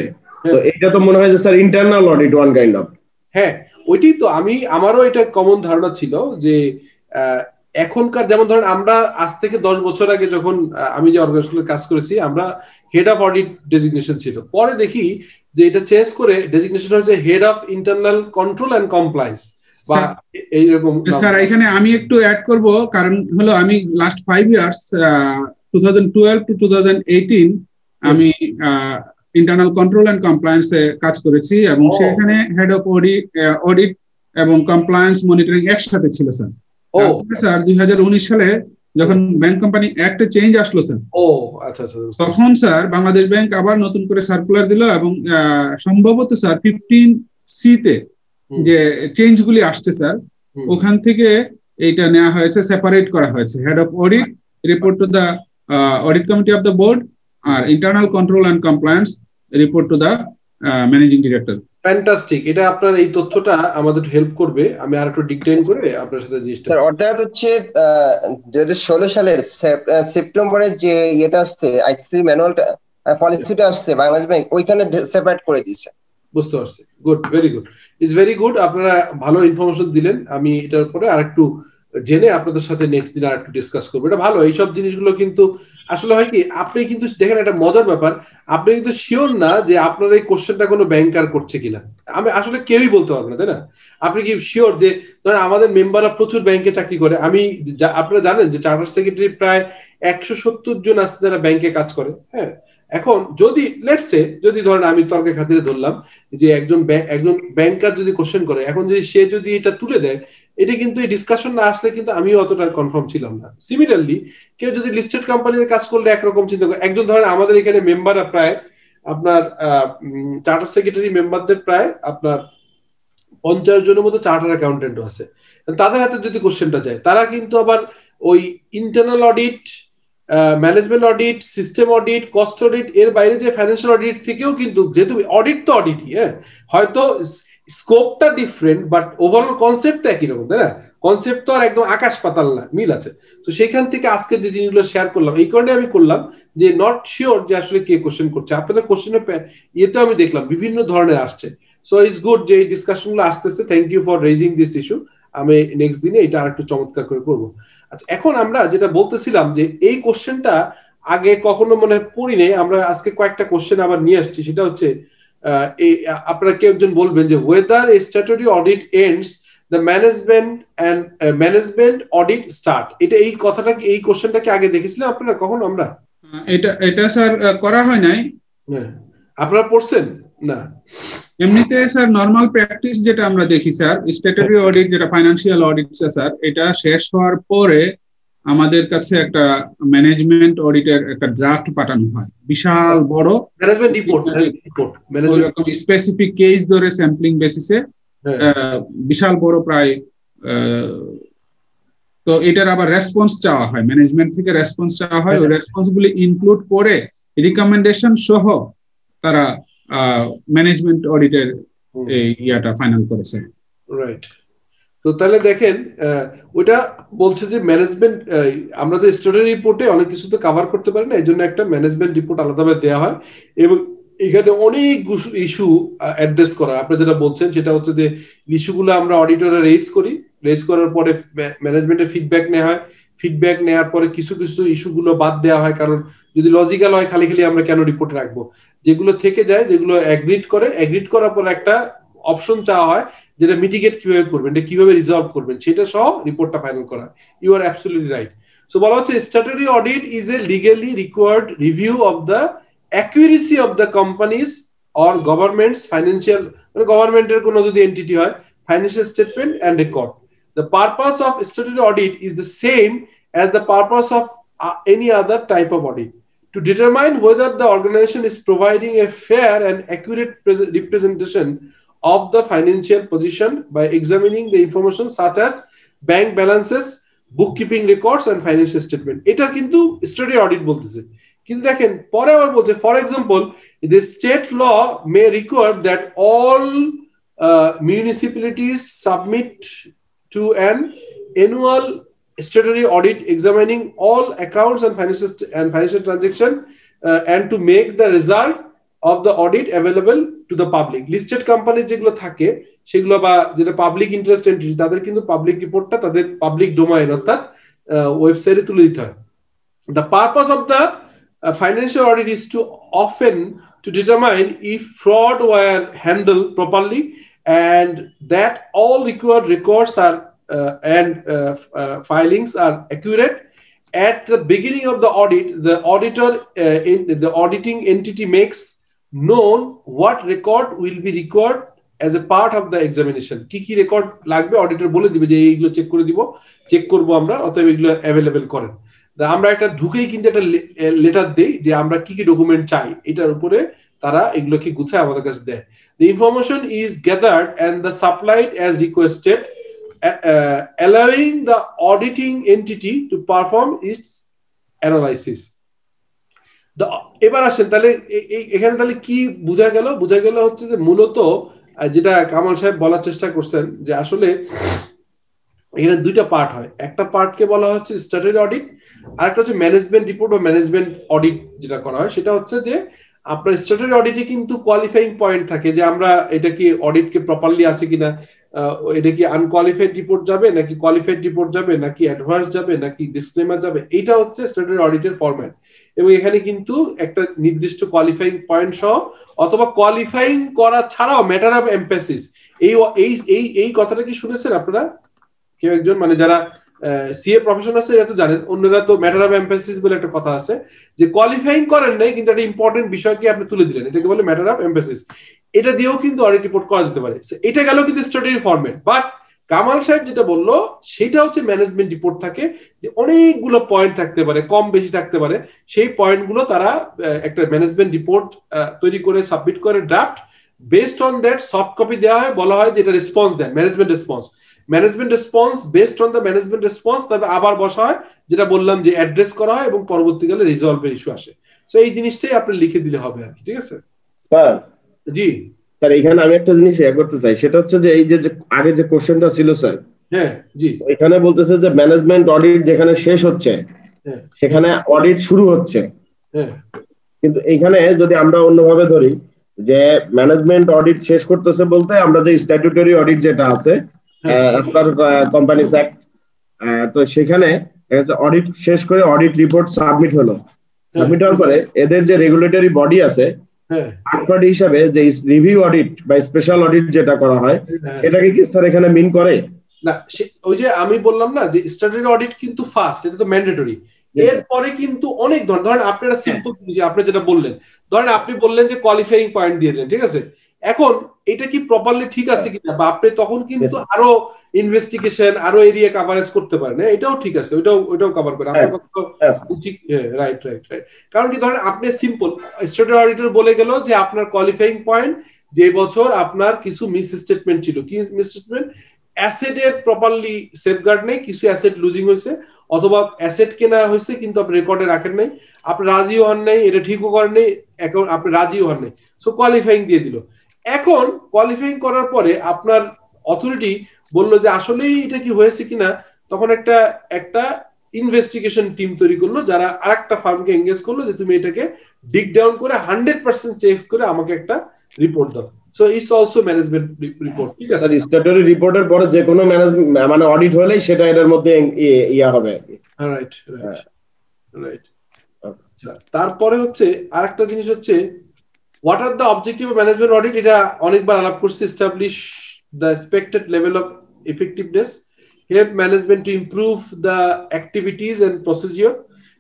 তো এটা তো মনে হয় যে sir internal audit one kind of. হ্যাঁ, ওইটাই তো আমারও এটা কমন ধারণা ছিল যে এখনকার, যেমন ধরেন আমরা আজ থেকে 10 বছর আগে যখন আমি যে অর্গানাইজেশনে কাজ করেছি, আমরা হেড অফ অডিট ডেজিগনেশন ছিল। পরে দেখি যে এটা চেঞ্জ করে ডেজিগনেশন হয়েছে head of internal control and compliance বা এইরকম। স্যার এখানে আমি একটু অ্যাড করব, কারণ হলো আমি লাস্ট 5 ইয়ার্স 2012 টু 2018 আমি ইন্টারনাল কন্ট্রোল এন্ড কমপ্লায়েন্স এ কাজ করেছি, এবং সেখানে হেড অফ অডিট এবং কমপ্লায়েন্স মনিটরিং একসাথে ছিল স্যার। স্যার 2019 সালে যখন ব্যাংক কোম্পানি অ্যাক্টে চেঞ্জ আসলো স্যার, তখন স্যার বাংলাদেশ ব্যাংক আবার নতুন করে সার্কুলার দিল, এবং সম্ভবত স্যার 15C তে যে চেঞ্জ গুলি আসছে স্যার, ওখান থেকে এইটা নেওয়া হয়েছে, সেপারেট করা হয়েছে। Head of audit report to the audit committee of the board, আর internal control and compliance report to the managing director. Fantastic, এটা আপনার এই তথ্যটা আমাদের হেল্প করবে। আমি আর একটু ডিটেইল করে আপনার সাথে জিনিসটা। স্যার অর্থাৎ হচ্ছে 2016 সালের সেপ্টেম্বরে যে এটা আসছে, আইসিসি ম্যানুয়ালটা পলিসিটা আসছে, বাংলাদেশ ব্যাংক ওইখানে সেপারেট করে দিয়েছে। বুঝতে পারছি, good, very good, is very good. আপনারা ভালো ইনফরমেশন দিলেন। আমি এটার পরে আরেকটু জেনে আপনাদের সাথে নেক্সট দিন আরেকটু ডিসকাস করবো। এটা ভালো, এইসব জিনিসগুলো কিন্তু আসলে হয় কি, আপনি কিন্তু দেখেন একটা মজার ব্যাপার, আপনি কিন্তু শিওর না যে আপনার এই কোশ্চেনটা কোনো ব্যাংকার করছে কিনা। আমি আসলে কেউই বলতে পারবো না, তাই না? আপনি কি শিওর যে ধরেন আমাদের মেম্বাররা প্রচুর ব্যাংকে চাকরি করে, আমি আপনারা জানেন যে চার্টার সেক্রেটারি প্রায় 170 জন আছে যারা ব্যাংকে কাজ করে। হ্যাঁ, এখন যদি লেটস সে, যদি ধরেন আমি তর্কের খাতিরে ধরলাম যে একজন ব্যাংকার যদি কোশ্চেন করে, এখন যদি সে যদি এটা তুলে দেয়, এটা কিন্তু এই ডিসকাশন না আসলে কিন্তু আমিও অতটা কনফার্ম ছিলাম না। সিমিলারলি কেউ যদি লিস্টেড কোম্পানিতে কাজ করলে একরকম চিন্তা করে, একজন ধরেন আমাদের এখানে মেম্বাররা প্রায় আপনার চার্টার সেক্রেটারি মেম্বারদের প্রায় আপনার 50 জনের মতো চার্টার অ্যাকাউন্টেন্টও আছে। তাদের হাতে যদি কোশ্চেনটা যায়, তারা কিন্তু আবার ওই internal audit, management audit, system audit, cost audit, এর বাইরে যে ফাইন্যান্সিয়াল অডিট থেকেও কিন্তু, যেহেতু অডিট তো অডিটই, হ্যাঁ, হয়তো স্কোপটা ডিফারেন্ট বাট ওভারঅল কনসেপ্ট তো একই রকম, তাই না? কনসেপ্ট তো আর একদম আকাশ পাতাল না, মিল আছে। তো সেখান থেকে আজকে যে জিনিসগুলো শেয়ার করলাম, এই কারণে আমি করলাম যে নট শিওর যে আসলে কে কোশ্চেন করছে। আপনাদের কোশ্চেনের ইয়েতেও আমি দেখলাম বিভিন্ন ধরনের আসছে। সো ইটস গুড যে এই ডিসকাশনগুলো আসতেছে। Thank you for raising this issue. আমি নেক্সট দিনে এটা আরেকটু চমৎকার করে করবো। আচ্ছা, এখন আমরা যেটা বলতেছিলাম যে এই কোশ্চেনটা আগে কখনো মনে পড়ি নেই, আমরা আজকে কয়েকটা কোশ্চেন আবার নিয়ে আসছি। সেটা হচ্ছে আপনারা কেউ একজন বলবেন যে whether a statutory audit ends the management audit start, এটা এই কথাটা, এই কোশ্চেনটা কি আগে দেখেছিলাম আপনারা কখনো? আমরা এটা স্যার করা হয় নাই। আপনারা পড়ছেন না? এমনিতে স্যার নরমাল প্র্যাকটিস যেটা আমরা দেখি স্যার, স্ট্যাটুটরি অডিট যেটা ফাইনান্সিয়াল অডিট স্যার, এটা শেষ হওয়ার পরে আমাদের কাছে একটা ম্যানেজমেন্ট অডিটের একটা ড্রাফট পাঠানো হয়, বিশাল বড় ম্যানেজমেন্ট রিপোর্ট, ওইরকম স্পেসিফিক কেস ধরে স্যাম্পলিং বেসিসে বিশাল বড় প্রায় তো এটার আবার রেসপন্স চাওয়া হয়, ম্যানেজমেন্ট থেকে রেসপন্স চাওয়া হয়, ওই রেসপন্স গুলি ইনক্লুড করে রিকমেন্ডেশন সহ তারা ম্যানেজমেন্ট অডিটের এই ইয়াটা ফাইনাল করেছে। রাইট। তো তাহলে দেখেন ওটা বলছে যে ম্যানেজমেন্ট, আমরা যে স্টোরি রিপোর্টে অনেক কিছু তো কভার করতে পারি না, এই জন্য একটা ম্যানেজমেন্ট রিপোর্ট আলাদাভাবে দেওয়া হয় এবং এখানে অনেক ইস্যু অ্যাড্রেস করা। আপনি যেটা বলছেন সেটা হচ্ছে যে ইস্যুগুলো আমরা অডিটরে রেজ করার পরে ম্যানেজমেন্টের ফিডব্যাক নেওয়া হয়, ফিডব্যাক নেওয়ার পরে কিছু কিছু ইস্যুগুলো বাদ দেওয়া হয়, কারণ যদি লজিক্যাল হয় খালি খালি আমরা কেন রিপোর্টে রাখবো, যেগুলো থেকে যায় যেগুলো অ্যাগ্রিড করার পর একটা অপশন চাওয়া হয় যেটা মিটিগেট কিভাবে করবেন, এটা কিভাবে রিজলভ করবেন সেটা সহ রিপোর্টটা ফাইনাল করা। You are absolutely right. So বলা হচ্ছে statutory audit is a legally required review of the accuracy of the companies or government's financial, governmental কোনো যদি এন্টিটি হয়, financial statement and record. The purpose of statutory audit is the same as the purpose of any other type of audit, to determine whether the organization is providing a fair and accurate representation of the financial position by examining the information such as bank balances, bookkeeping records and financial statement. এটা কিন্তু statutory audit বলতেছে। কিন্তু দেখেন পরে আবার বলছে, for example the state law may require that all municipalities submit to an annual statutory audit examining all accounts and financial transaction and to make the result of the audit available to the public. Listed companies যেগুলো থাকে সেগুলো বা যেটা public interest entity, তাদের কিন্তু public রিপোর্টটা তাদের public domain অর্থাৎ ওয়েবসাইটে তুলে দিতে হয়। The purpose of the financial audit is to often to determine if fraud were handled properly and that all required records are filings are accurate. At the beginning of the audit, the auditor the auditing entity makes known what record will be required as a part of the examination. কি record লাগবে auditor বলে দিবে যে এইগুলো check করব আমরা, অতএব এগুলো অ্যাভেলেবল করেন। আমরা একটা ঢুকেই কিন্তু একটা লেটার দেই যে আমরা কি ডকুমেন্ট চাই, এটার উপরে তারা এগুলো কি গুছায় আমাদের কাছে দেয়। The information is gathered and the supplied as requested, allowing the auditing entity to perform its analysis. এবার আসেন তাহলে এখানে তাহলে কি বোঝা গেল হচ্ছে যে মূলত যেটা কামাল সাহেব বলার চেষ্টা করছেন যে আসলে এখানে দুইটা পার্ট হয়। একটা পার্টকে বলা হচ্ছে স্ট্যাটুটরি অডিট, আর একটা হচ্ছে ম্যানেজমেন্ট রিপোর্ট বা ম্যানেজমেন্ট অডিট যেটা করা হয়। সেটা হচ্ছে যে আপনার স্ট্যাটুটরি অডিটে কিন্তু কোয়ালিফাইং পয়েন্ট থাকে যে আমরা এটা কি অডিটকে প্রপারলি আছে কিনা, এটা কি আনকোয়ালিফাইড রিপোর্ট যাবে নাকি কোয়ালিফাইড রিপোর্ট যাবে নাকি অ্যাডভান্স যাবে নাকি ডিসক্লেমার যাবে, এইটা হচ্ছে স্ট্যাটুটরি অডিটের ফরম্যাট। এবং এখানে কিন্তু একটা নির্দিষ্ট কোয়ালিফাইং পয়েন্ট সহ অথবা কোয়ালিফাইং করা ছাড়াও ম্যাটার অফ এমফেসিস, এই কথাটা কি শুনেছেন আপনারা কেউ একজন? মানে যারা সিএ প্রফেশন আছে এরা তো জানেন, অন্যরা তো ম্যাটার অফ এমফেসিস বলে একটা কথা আছে যে কোয়ালিফাইং করেন নাই কিন্তু একটা ইম্পর্টেন্ট বিষয়কে আপনি তুলে দিলেন, এটাকে বলে ম্যাটার অফ এমফেসিস। এটা দিয়েও কিন্তু অডিট রিপোর্ট করা যেতে পারে। এটা গেল কিন্তু স্ট্যাটুটরি ফরম্যাট। বাট কামাল সাহেব যেটা বললো সেটা হচ্ছে ম্যানেজমেন্ট রিপোর্ট থাকে যে অনেকগুলো পয়েন্ট থাকতে পারে, কম বেশি থাকতে পারে, সেই পয়েন্টগুলো তারা একটা ম্যানেজমেন্ট রিপোর্ট তৈরি করে সাবমিট করে draft, based on that soft copy দেওয়া হয়, বলা হয় যে এটা response then management response based on the management response, তবে আবার বসা হয় যেটা বললাম যে অ্যাড্রেস করা হয় এবং পরবর্তীকালে রিজলভের ইস্যু আসে। সো এই জিনিসটাই আপনি লিখে দিলে হবে আর কি, ঠিক আছে স্যার? জি স্যার এখানে আমি একটা জিনিস শেয়ার করতে চাই, সেটা হচ্ছে যে এই যে আগে যে কোশ্চেনটা ছিল স্যার, হ্যাঁ জি, এখানে বলতেছে যে ম্যানেজমেন্ট অডিট যেখানে শেষ হচ্ছে সেখানে অডিট শুরু হচ্ছে, কিন্তু এইখানে যদি আমরা অন্যভাবে ধরি যে ম্যানেজমেন্ট অডিট শেষ করতেছে বলতে আমরা যে স্ট্যাটুটরি অডিট যেটা আছে as per কোম্পানিজ অ্যাক্ট, তো সেখানে অডিট শেষ করে অডিট রিপোর্ট সাবমিট হলো, সাবমিট হওয়ার পরে এদের যে রেগুলেটরি বডি আছে থার্ড পার্টি হিসাবে যে রিভিউ অডিট বা স্পেশাল অডিট যেটা করা হয় সেটাকে কি স্যার এখানে মিন করে? না, ওই যে আমি বললাম না যে স্ট্যাটুটরি অডিট কিন্তু ফার্স্ট, এটা তো ম্যান্ডেটরি। এরপরে কিন্তু অনেক ধরেন আপনারা সিম্পল যে আপনি যেটা বললেন, ধরেন আপনি বললেন যে কোয়ালিফাইং পয়েন্ট দিয়ে দিলেন, ঠিক আছে, এখন এটা কি প্রপারলি ঠিক আছে কিনা, বা আপনি তখন কিন্তু আরো ইনভেস্টিগেশন আরো এরিয়া কভারেজ করতে পারেন, এটাও ঠিক আছে, ওইটাও কভার করে আপনার কথা ঠিক। রাইট, কারণ কি ধরেন আপনি সিম্পল স্ট্যাটুটরি অডিটর বলে গেল যে আপনার কোয়ালিফাইং পয়েন্ট যে বছর আপনার কিছু মিস স্টেটমেন্ট ছিল, কি মিস স্টেটমেন্ট, অ্যাসেটের প্রপারলি সেফগার্ড নেই, কিছু অ্যাসেট লুজিং হয়েছে, অথবা অ্যাসেট কেনা হয়েছে কিন্তু আপনি রেকর্ডে রাখেন নাই, আপনি রাজিও হন নাই, এটা ঠিকও করেন নাই, এখন আপনি রাজিও হন নাই, সো কোয়ালিফাইং দিয়ে দিল। এখন কোয়ালিফাইং করার পরে আপনার অথরিটি বললো যে আসলেই এটা কি হয়েছে কিনা, তখন একটা ইনভেস্টিগেশন টিম তৈরি করলো, যারা আরেকটা ফার্মকে এনগেজ করলো যে তুমি এটাকে ডিগ ডাউন করে 100% চেক করে আমাকে একটা রিপোর্ট দাও। So it's also management report. ঠিক আছে, স্যার স্ট্যাটুটরি রিপোর্টের পরে যে কোনো ম্যানেজমেন্ট মানে অডিট হলেই সেটা এটার মধ্যে ইয়া হবে। Right right right. আচ্ছা, তারপরে হচ্ছে আরেকটা জিনিস হচ্ছে what are the objective of management audit. এটা অনেকবার আলাপ করছি। Establish the expected level of effectiveness, help management to improve the activities and procedure,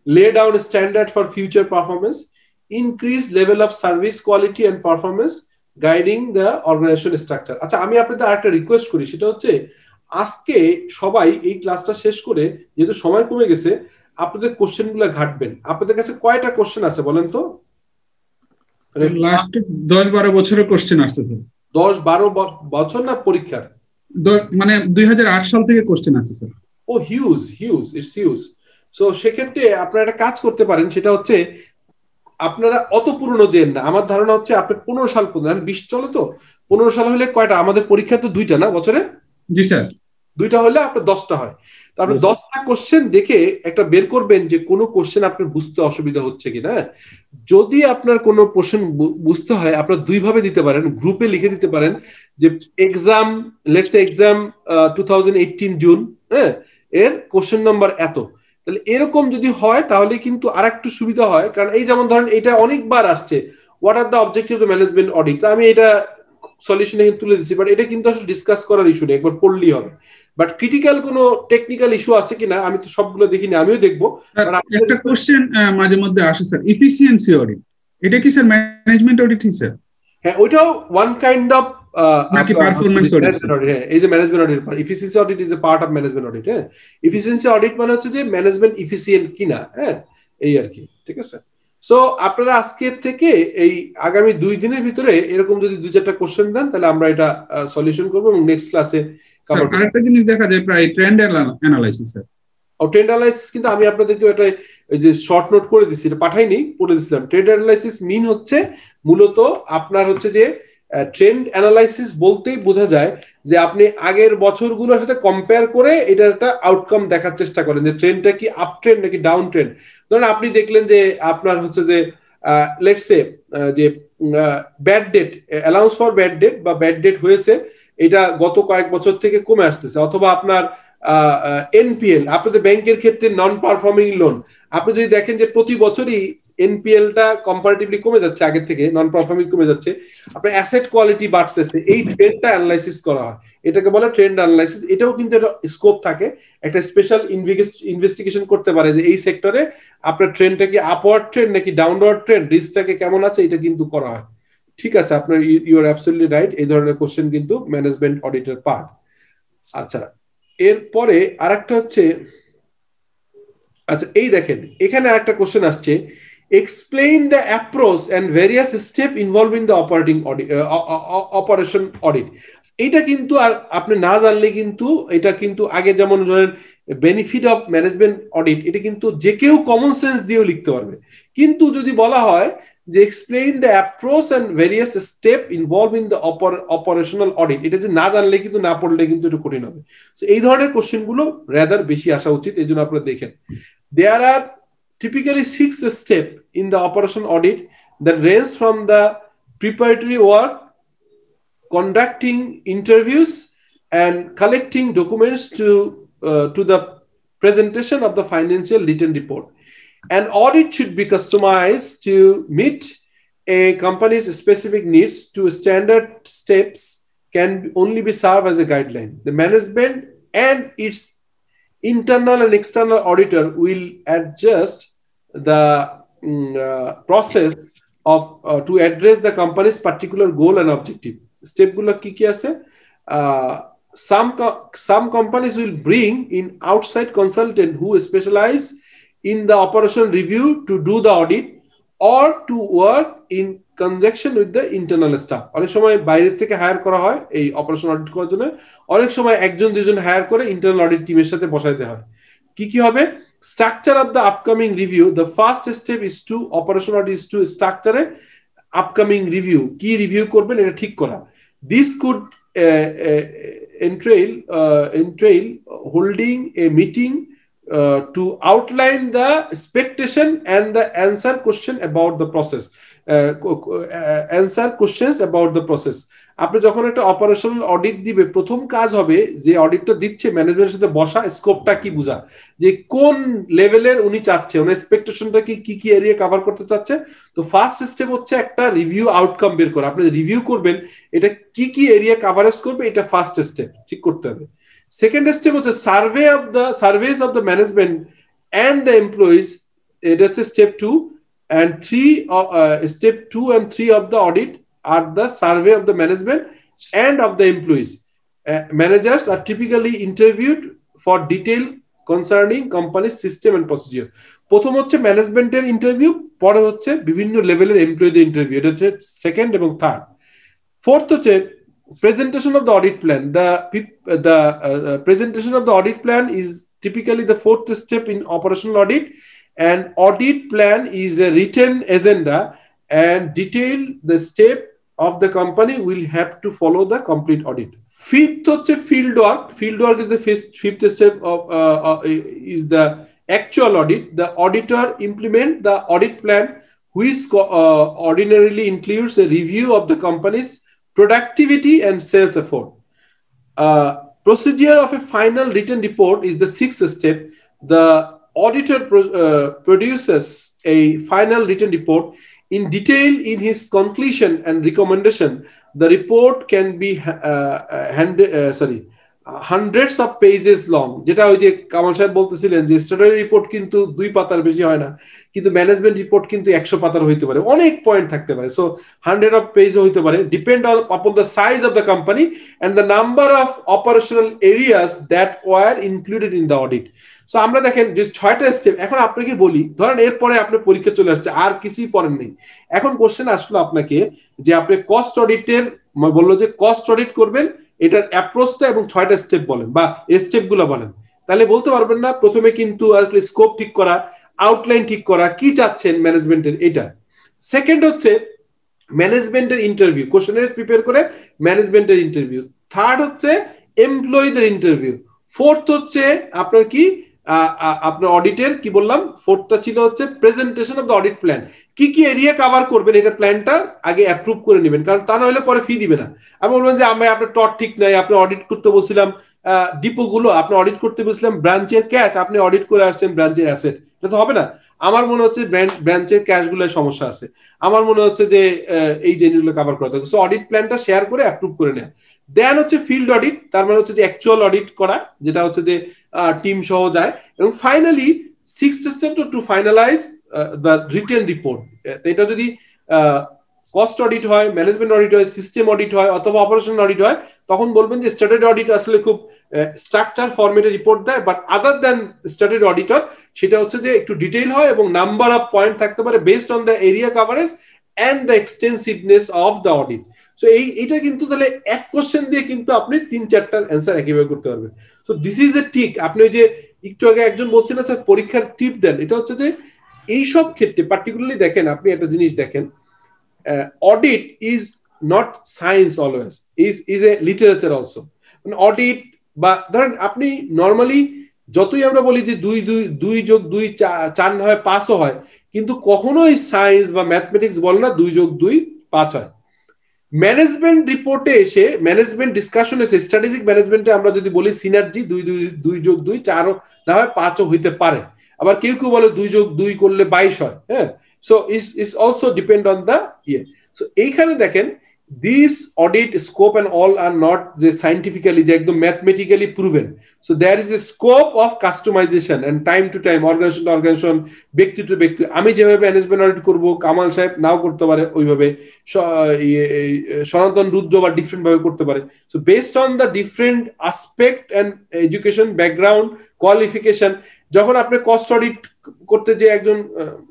lay down a standard for future performance, increase level of service quality and performance, guiding the organization structure. আচ্ছা, আমি আপনাদের আরেকটা request করি, সেটা হচ্ছে আজকে সবাই এই ক্লাসটা শেষ করে, যেহেতু সময় কমে গেছে, আপনাদের কোশ্চেন গুলো ঘাটবেন। আপনাদের কাছে কয়টা কোশ্চেন আছে বলেন তো? লাস্ট 10-12 বছরের কোশ্চেন আসছে। 10-12 বছর না পরীক্ষার? মানে 2008 সাল থেকে কোশ্চেন আছে sir. Oh huge, it's huge. So সেক্ষেত্রে আপনারা একটা কাজ করতে পারেন, সেটা হচ্ছে আপনারা অত পুরনো জেন না, আমার ধারণা হচ্ছে আপনি 15 সাল পর্যন্ত, 20 চলে তো 15 সাল হলে কয়টা? আমাদের পরীক্ষা তো 2টা না বছরে? জি স্যার। 2টা হলে আপনার 10টা হয়। তো আপনি 10টা কোশ্চেন দেখে একটা বের করবেন যে কোন কোশ্চেন আপনার বুঝতে অসুবিধা হচ্ছে কিনা। যদি আপনার কোনো কোশ্চেন বুঝতে হয়, আপনার দুই ভাবে দিতে পারেন, গ্রুপে লিখে দিতে পারেন যে exam, let's say exam 2018 June, হ্যাঁ, এর কোশ্চেন নাম্বার এত। তাহলে এরকম যদি হয় তাহলে কিন্তু আরেকটু সুবিধা হয়, কারণ এই যেমন ধরেন এটা অনেকবার আসছে, what are the objective of the management audit. আমি এটা সলিউশনে তুলে দিচ্ছি, বাট এটা কিন্তু আসলে ডিসকাস করার ইস্যু নেই, একবার পড়লেই হবে। বাট ক্রিটিক্যাল কোনো টেকনিক্যাল ইস্যু আছে কিনা আমি তো সবগুলো দেখিনি, আমিও দেখবো। একটা কোশ্চেন মাঝে মধ্যে আসে স্যার, এফিসিয়েন্সি অডিট, এটা কি স্যার ম্যানেজমেন্ট অডিট? স্যার হ্যাঁ, ওইটাও ওয়ান কাইন্ড অফ নাকি পারফরম্যান্স অডিট? হ্যাঁ, এই যে management audit, efficiency audit is A part of management audit. হ্যাঁ, এফিসিয়েন্সি অডিট মানে হচ্ছে যে ম্যানেজমেন্ট এফিসিয়েন্ট কিনা, হ্যাঁ, এই আর কি। ঠিক আছে, সো আপনারা আজকের থেকে এই আগামী 2 দিনের ভিতরে এরকম যদি 2-4টা কোশ্চেন দেন, তাহলে আমরা এটা সলিউশন করবো এবং নেক্সট ক্লাসে কভার করব। আরেকটা জিনিস দেখা যায় প্রায় trend analysis sir. Trend analysis কিন্তু আমি আপনাদেরকে এটা এই যে শর্ট নোট করে দিচ্ছি, এটা পাঠাইনি, পড়ে দিছিলাম। ট্রেন্ড অ্যানালাইসিস মিন হচ্ছে মূলত আপনার হচ্ছে যে ট্রেন্ড অ্যানালাইসিস বলতেই বোঝা যায় যে আপনি আগের বছরগুলোর সাথে কম্পেয়ার করে এটার একটা আউটকাম দেখার চেষ্টা করেন যে ট্রেন্ডটা কি আপ ট্রেন্ড নাকি ডাউন ট্রেন্ড। ধরুন আপনি দেখলেন যে আপনার হচ্ছে যে লেটস সে যে bad date, allowance for bad date বা ব্যাড ডেট হয়েছে, এটা গত কয়েক বছর থেকে কমে আসতেছে। অথবা আপনার এনপিএল, আপনাদের ব্যাংকের ক্ষেত্রে নন পারফর্মিং লোন, আপনি যদি দেখেন যে প্রতি বছরই এনপিএলটা কম্পারেটিভলি কমে যাচ্ছে, আগের থেকে নন পারফর্মিং কমে যাচ্ছে, আপনার অ্যাসেট কোয়ালিটি বাড়তেছে, এই ট্রেন্ডটা অ্যানালাইসিস করা হয়, এটাকে বলে ট্রেন্ড অ্যানালাইসিস। এটাও কিন্তু একটা স্কোপ থাকে, একটা স্পেশাল ইনভেস্টিগেশন করতে পারে যে এই সেক্টরে আপনার ট্রেন্ডটা কি আপওয়ার্ড ট্রেন্ড নাকি ডাউনওয়ার্ড ট্রেন্ড, রিস্কটাকে কেমন আছে, এটা কিন্তু করা হয়। ঠিক আছে, আপনার ইউ আর অ্যাবসলিউটলি রাইট, এই ধরনের কোশ্চেন কিন্তু ম্যানেজমেন্ট অডিটের পার্ট। আচ্ছা, এরপরে আরেকটা হচ্ছে, আচ্ছা এই দেখেন এখানে একটা কোশ্চেন আসছে, explain the approach and various step involving the operation audit. এটা কিন্তু আর আপনি না জানলে কিন্তু এটা কিন্তু আগে যেমন ধরেন বেনিফিট অফ ম্যানেজমেন্ট অডিট, এটা কিন্তু যে কেউ কমন সেন্স দিয়েও লিখতে পারবে, কিন্তু যদি বলা হয় যে explain the approach and various step involving the operational audit, এটা যে না জানলে কিন্তু, না পড়লে কিন্তু একটু কঠিন হবে। তো এই ধরনের কোশ্চেন গুলো রেদার বেশি আসা উচিত, এই জন্য আপনারা দেখেন। There are typically 6 steps in the operation audit that range from the preparatory work, conducting interviews, and collecting documents to the presentation of the financial written report. An audit should be customized to meet a company's specific needs. To standard steps can only be served as a guideline. The management and its internal and external auditor will adjust the process of to address the company's particular goal and objective. Step gulo ki ase? Some companies will bring in outside consultant who specialize in the operational review to do the audit. or to work in conjunction with the internal staff. অনেক সময় বাইরে থেকে higher করা হয় এই operation audit করার জন্য, অনেক সময় একজন দুইজন হায়ার করে ইন্টারনাল অডিট টিমের সাথে বসাইতে হয়। কি কি হবে? Structure of the upcoming review. The first step is to operation audit is to structure a upcoming review. কি রিভিউ করবেন এটা ঠিক করা। This could entail holding a meeting to outline the expectation and the answer questions about the process. আপনি যখন একটা operational audit দিবে, প্রথম কাজ হবে যে অডিটটা দিচ্ছে ম্যানেজমেন্টের সাথে বসা, স্কোপটা কি বোঝা, যে কোন লেভেলের উনি চাচ্ছে, ওনার এক্সপেকটেশনটা কি কি এরিয়া কভার করতে চাচ্ছে। তো ফার্স্ট স্টেপ হচ্ছে একটা রিভিউ আউটকাম বের করা। আপনি রিভিউ করবেন এটা কি কি এরিয়া কভারেজ করবে, এটা ফার্স্ট স্টেপ ঠিক করতে হবে। সেকেন্ড স্টেপ হচ্ছে surface of the management and the employees, এটা হচ্ছে step 2 and 3 step 2 and 3 of the audit are the survey of the management and of the employees. Managers are typically interviewed for detail concerning company system and procedure. প্রথম হচ্ছে ম্যানেজমেন্টের interview, পরে হচ্ছে বিভিন্ন লেভেলের এমপ্লয়ীদের interview, এটা হচ্ছে সেকেন্ড এবং থার্ড। ফোর্থ হচ্ছে presentation of the audit plan. The presentation of the audit plan is typically the fourth step in operational audit. An audit plan is a written agenda and detail the step of the company will have to follow the complete audit. Fifth হচ্ছে field work. Field work is the fifth step of is the actual audit. The auditor implement the audit plan, which ordinarily includes a review of the company's productivity and sales effort. Procedure of a final written report is the sixth step. The auditor produces a final written report in detail in his conclusion and recommendation. The report can be hundreds of pages long. যেটা ওই যে কামাল সাহেব বলতেছিলেন যে statutory report কিন্তু 2 পাতার বেশি হয় না, কিন্তু ম্যানেজমেন্ট রিপোর্ট কিন্তু 100 পাতার হইতে পারে, অনেক পয়েন্ট থাকতে পারে। সো 100 of pages হইতে পারে, depend upon the size of the company and the number of operational areas that were included in the audit. So আমরা দেখেন যে 6টা স্টেপ। এখন আপনাকে বলি, ধরেন এরপরে আপনার পরীক্ষা চলে আসছে, আর কিছুই পড়েন নেই, এখন কোশ্চেন আসলো আপনাকে যে আপনি কস্ট অডিটের বললো যে কস্ট অডিট করবেন, এটার অ্যাপ্রোচটা এবং 6টা স্টেপ বলেন বা এই স্টেপগুলো বলেন, তাহলে বলতে পারবেন না। প্রথমে কিন্তু আসলে স্কোপ ঠিক করা, আউটলাইন ঠিক করা, কি চাচ্ছেন ম্যানেজমেন্টের, এটা। সেকেন্ড হচ্ছে ম্যানেজমেন্টের ইন্টারভিউ, কোশ্চেনারিজ প্রিপেয়ার করে ম্যানেজমেন্টের ইন্টারভিউ। থার্ড হচ্ছে এমপ্লয়ীদের ইন্টারভিউ। ফোর্থ হচ্ছে আপনার কি আপনার অডিটের কি বললাম, ফোর্থটা ছিল হচ্ছে presentation of the audit plan. কি কি এরিয়া কভার করবেন এটা প্ল্যানটা আগে অ্যাপ্রুভ করে নেবেন, কারণ তা না হলে পরে ফি দিবে না। আমি বলবেন যে আমি আপনার টট ঠিক নাই, আপনি অডিট করতে বলছিলাম ডিপো গুলো, আপনি অডিট করতে বলছিলাম ব্রাঞ্চের ক্যাশ, আপনি অডিট করে আসছেন ব্রাঞ্চের অ্যাসেট, এটা তো হবে না। আমার মনে হচ্ছে ব্রাঞ্চের ক্যাশ গুলোর সমস্যা আছে, আমার মনে হচ্ছে যে এই জিনিসগুলো কভার করতে হবে। সো অডিট প্ল্যানটা শেয়ার করে অ্যাপ্রুভ করে নেয়। দেন হচ্ছে ফিল্ড অডিট, তার মানে হচ্ছে যে অ্যাকচুয়াল অডিট করা, যেটা হচ্ছে যে টিম সহ যায়। এবং finally sixth step to finalize the written report. এটা যদি কস্ট অডিট হয়, ম্যানেজমেন্ট অডিট হয়, সিস্টেম অডিট হয় অথবা অপারেশন অডিট হয়, তখন বলবেন যে স্ট্যাটুটরি অডিট আসলে খুব স্ট্রাকচার ফরম্যাটে রিপোর্ট দেয়, but other than statutory auditor সেটা হচ্ছে যে একটু ডিটেইল হয় এবং নাম্বার অফ পয়েন্ট থাকতে পারে based on the area coverage and the extensiveness of the audit. So এইটা কিন্তু তাহলে এক কোশ্চেন দিয়ে কিন্তু আপনি 3-4টার অ্যান্সার একইভাবে করতে পারবেন। So this is a tick. আপনি ওই যে একটু আগে একজন বলছিলেন স্যার পরীক্ষার টিপ দেন, এটা হচ্ছে যে এইসব ক্ষেত্রে পার্টিকুলারলি দেখেন, আপনি একটা জিনিস দেখেন, audit is not science always, is a literature also. মানে অডিট বা ধরেন আপনি নর্মালি যতই আমরা বলি যে 2+2=4 না হয় 5ও হয়, কিন্তু কখনোই সায়েন্স বা ম্যাথমেটিক্স বলে না 2+2=5 হয়। ম্যানেজমেন্ট রিপোর্টে এসে, ম্যানেজমেন্ট ডিসকাশন এসে, স্ট্র্যাটেজিক ম্যানেজমেন্টে আমরা যদি বলি সিনার্জি 2+2=4ও না হয় 5ও হইতে পারে, আবার কেউ কেউ বলে 2+2 করলে 22 হয়। হ্যাঁ, so it's also depend on the ইয়ে। সো এইখানে দেখেন this audit scope and all are not যে সাইন্টিফিক্যালি যে একদম mathematically proven. So there is a scope of customization and time to time, organization ব্যক্তি টু ব্যক্তি। আমি যেভাবে ম্যানেজমেন্ট অডিট করবো, কামাল সাহেব নাও করতে পারে ওইভাবে, সনাতন রুদ্র বা ডিফারেন্ট ভাবে করতে পারে। So based on the different aspect and education background qualification, যখন আপনি কস্ট অডিট করতে যে একজন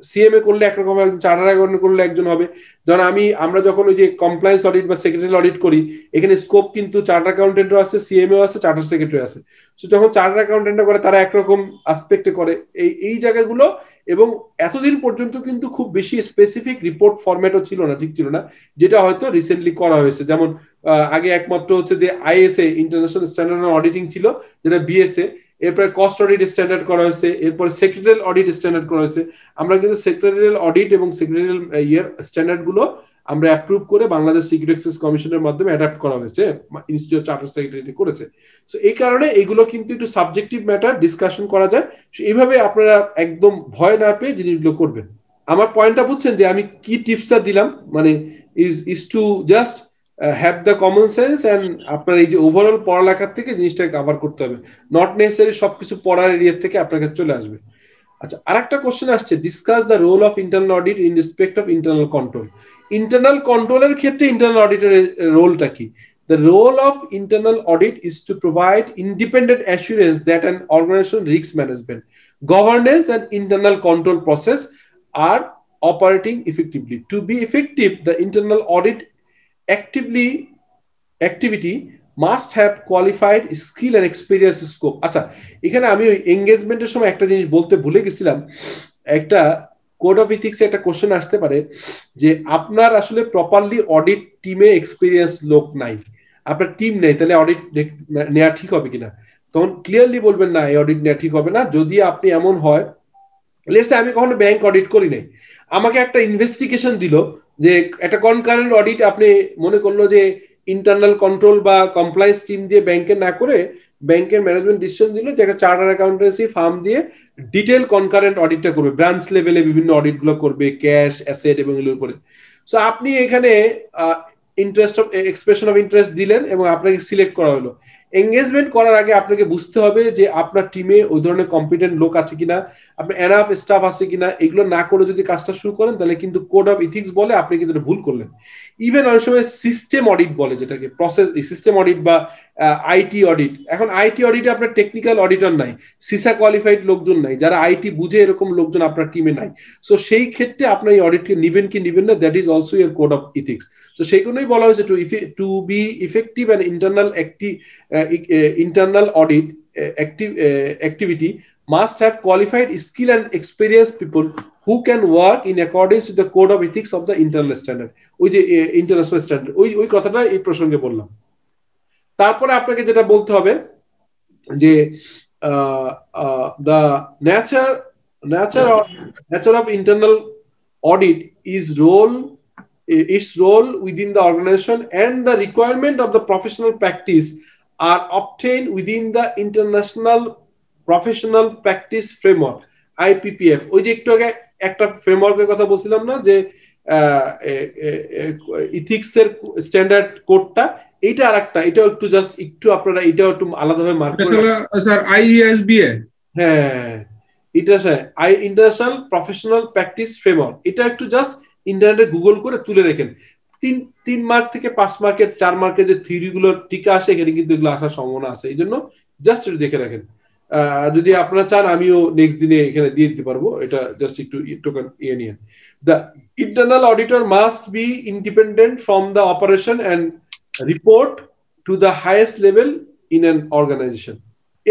সিএমএ করলে একরকম, একজন চার্টার অ্যাকাউন্টেন্ট করলে একজন হবে। ধরুন আমরা যখন ওই যে কমপ্লায়েন্স অডিট বা সেক্রেটারি অডিট করি, এখানে স্কোপ কিন্তু চার্টার অ্যাকাউন্টেন্টও আছে, সিএমএও আছে, চার্টার সেক্রেটারি আছে। তো যখন চার্টার অ্যাকাউন্টেন্টরা করে তারা একরকম আসপেক্টে করে এই জায়গাগুলো। এবং এতদিন পর্যন্ত কিন্তু খুব বেশি স্পেসিফিক রিপোর্ট ফরম্যাটও ছিল না, ঠিক ছিল না, যেটা হয়তো রিসেন্টলি করা হয়েছে। যেমন আগে একমাত্র হচ্ছে যে ISA international standard on auditing ছিল, যেটা বিএসএ, এরপরে কস্ট অডিট স্ট্যান্ডার্ড করা হয়েছে, এরপরে সেক্রেটারিয়াল অডিট স্ট্যান্ডার্ড করা হয়েছে। আমরা কিন্তু সেক্রেটারিয়াল অডিট এবং সেক্রেটারিয়াল স্ট্যান্ডার্ড গুলো আমরা অ্যাপ্রুভ করে বাংলাদেশ সিকিউরিটি এক্সচেঞ্জ কমিশনের মাধ্যমে অ্যাডাপ্ট করা হয়েছে, ইনস্টিটিউট অফ চার্টার্ড সেক্রেটারি করেছে। সো এই কারণে এগুলো কিন্তু একটু সাবজেক্টিভ ম্যাটার, ডিসকাশন করা যায়। এইভাবে আপনারা একদম ভয় না পেয়ে জিনিসগুলো করবেন। আমার পয়েন্টটা বুঝছেন যে আমি কি টিপসটা দিলাম, মানে is to just have the common sense and আপনার এই যে ওভারঅল পড়ালেখার থেকে জিনিসটাকে কভার করতে হবে, নট নেসেসারি সবকিছু পড়ার এরিয়া থেকে আপনার কাছে চলে আসবে। আচ্ছা, আরেকটা কোশ্চেন আসছে, discuss the role of internal audit in respect of internal control. Internal কন্ট্রোলের ক্ষেত্রে ইন্টারনাল অডিটের রোলটা কি? The role of internal audit is to provide independent assurance that an organization risk management, governance and internal control process are operating effectively. To be effective, the internal audit activity must have qualified skill and experience scope. আচ্ছা, এখানে আমি ওই এঙ্গেজমেন্টের সময় একটা জিনিস বলতে ভুলে গেছিলাম। একটা কোড অফ ইথিক্সে একটা কোশ্চেন আসতে পারে যে আপনার আসলে প্রপারলি অডিট টিমে এক্সপিরিয়েন্স লোক নাই, আপনার টিম নেই, তাহলে অডিট নেওয়া ঠিক হবে কিনা? তখন ক্লিয়ারলি বলবেন না, এই অডিট নেওয়া ঠিক হবে না। যদি আপনি এমন হয়, লেটস সে আমি কখনো ব্যাংক অডিট করি নাই, আমাকে একটা ইনভেস্টিগেশন দিল যে একটা কনকারেন্ট অডিট, আপনি মনে করলো যে ইন্টারনাল কন্ট্রোল বা কমপ্লায়েন্স টিম দিয়ে ব্যাংকে না করে ব্যাংকের ম্যানেজমেন্ট ডিসিশন দিল যে একটা চার্টার অ্যাকাউন্টেন্সি ফার্ম দিয়ে ডিটেল কনকারেন্ট অডিটটা করবে, ব্রাঞ্চ লেভেলে বিভিন্ন অডিট গুলো করবে, ক্যাশ, অ্যাসেট এবং এগুলোর উপরে। সো আপনি এখানে interest of expression of interest দিলেন এবং আপনাকে সিলেক্ট করা হলো। এঙ্গেজমেন্ট করার আগে আপনাকে বুঝতে হবে যে আপনার টিমে ওই ধরনের কম্পিটেন্ট লোক আছে কিনা, আপনার এনাফ স্টাফ আছে কিনা। এগুলো না করে যদি কাজটা শুরু করেন তাহলে কিন্তু কোড অফ ইথিক্স বলে আপনি কিন্তু ভুল করলেন। ইভেন অনেক সময় সিস্টেম অডিট বলে, যেটাকে প্রসেস সিস্টেম অডিট বা আইটি অডিট। এখন আইটি অডিটে আপনার টেকনিক্যাল অডিটর নাই, সিসা কোয়ালিফাইড লোকজন নাই, যারা আইটি বুঝে এরকম লোকজন আপনার টিমে নাই। সো সেই ক্ষেত্রে আপনার এই অডিটকে নিবেন কি নিবেন না, that is also your code of ethics. তো সেই জন্যই বলা হয়েছে to be effective and internal audit activity must have qualified skill and experienced people who can work in accordance with the code of ethics of the internal standard, ওই যে international standard, ওই কথাটা এই প্রসঙ্গে বললাম। তারপরে আপনাকে যেটা বলতে হবে যে the nature of internal audit is its role within the organization and the requirement of the professional practice are obtained within the International Professional Practice Framework, IPPF. ওই যে একটু আগে একটা ফ্রেমওয়ার্কের কথা বলছিলাম না, যে ইথিক্স এর স্ট্যান্ডার্ড কোডটা, এইটা আরেকটা, এটাও একটু জাস্ট একটু আপনারা এটাও একটু আলাদাভাবে মার্ক করে স্যার IESBA। হ্যাঁ, এটা sir international professional practice framework. এটা একটু জাস্ট ইন্টারনেটে গুগল করে তুলে রেখেন। 3 মার্ক থেকে 5 মার্কের 4 মার্কের যে থিওরি গুলো টিকা আসে, এখানে কিন্তু এগুলো আসার সম্ভাবনা আছে। এই জন্য জাস্ট একটু দেখে রাখেন। যদি আপনারা চান আমিও নেক্সট দিনে এখানে দিয়ে দিতে পারবো, এটা জাস্ট একটু ইয়ে নিয়ে। The internal auditor must be independent from the operation and report to the highest level in an organization.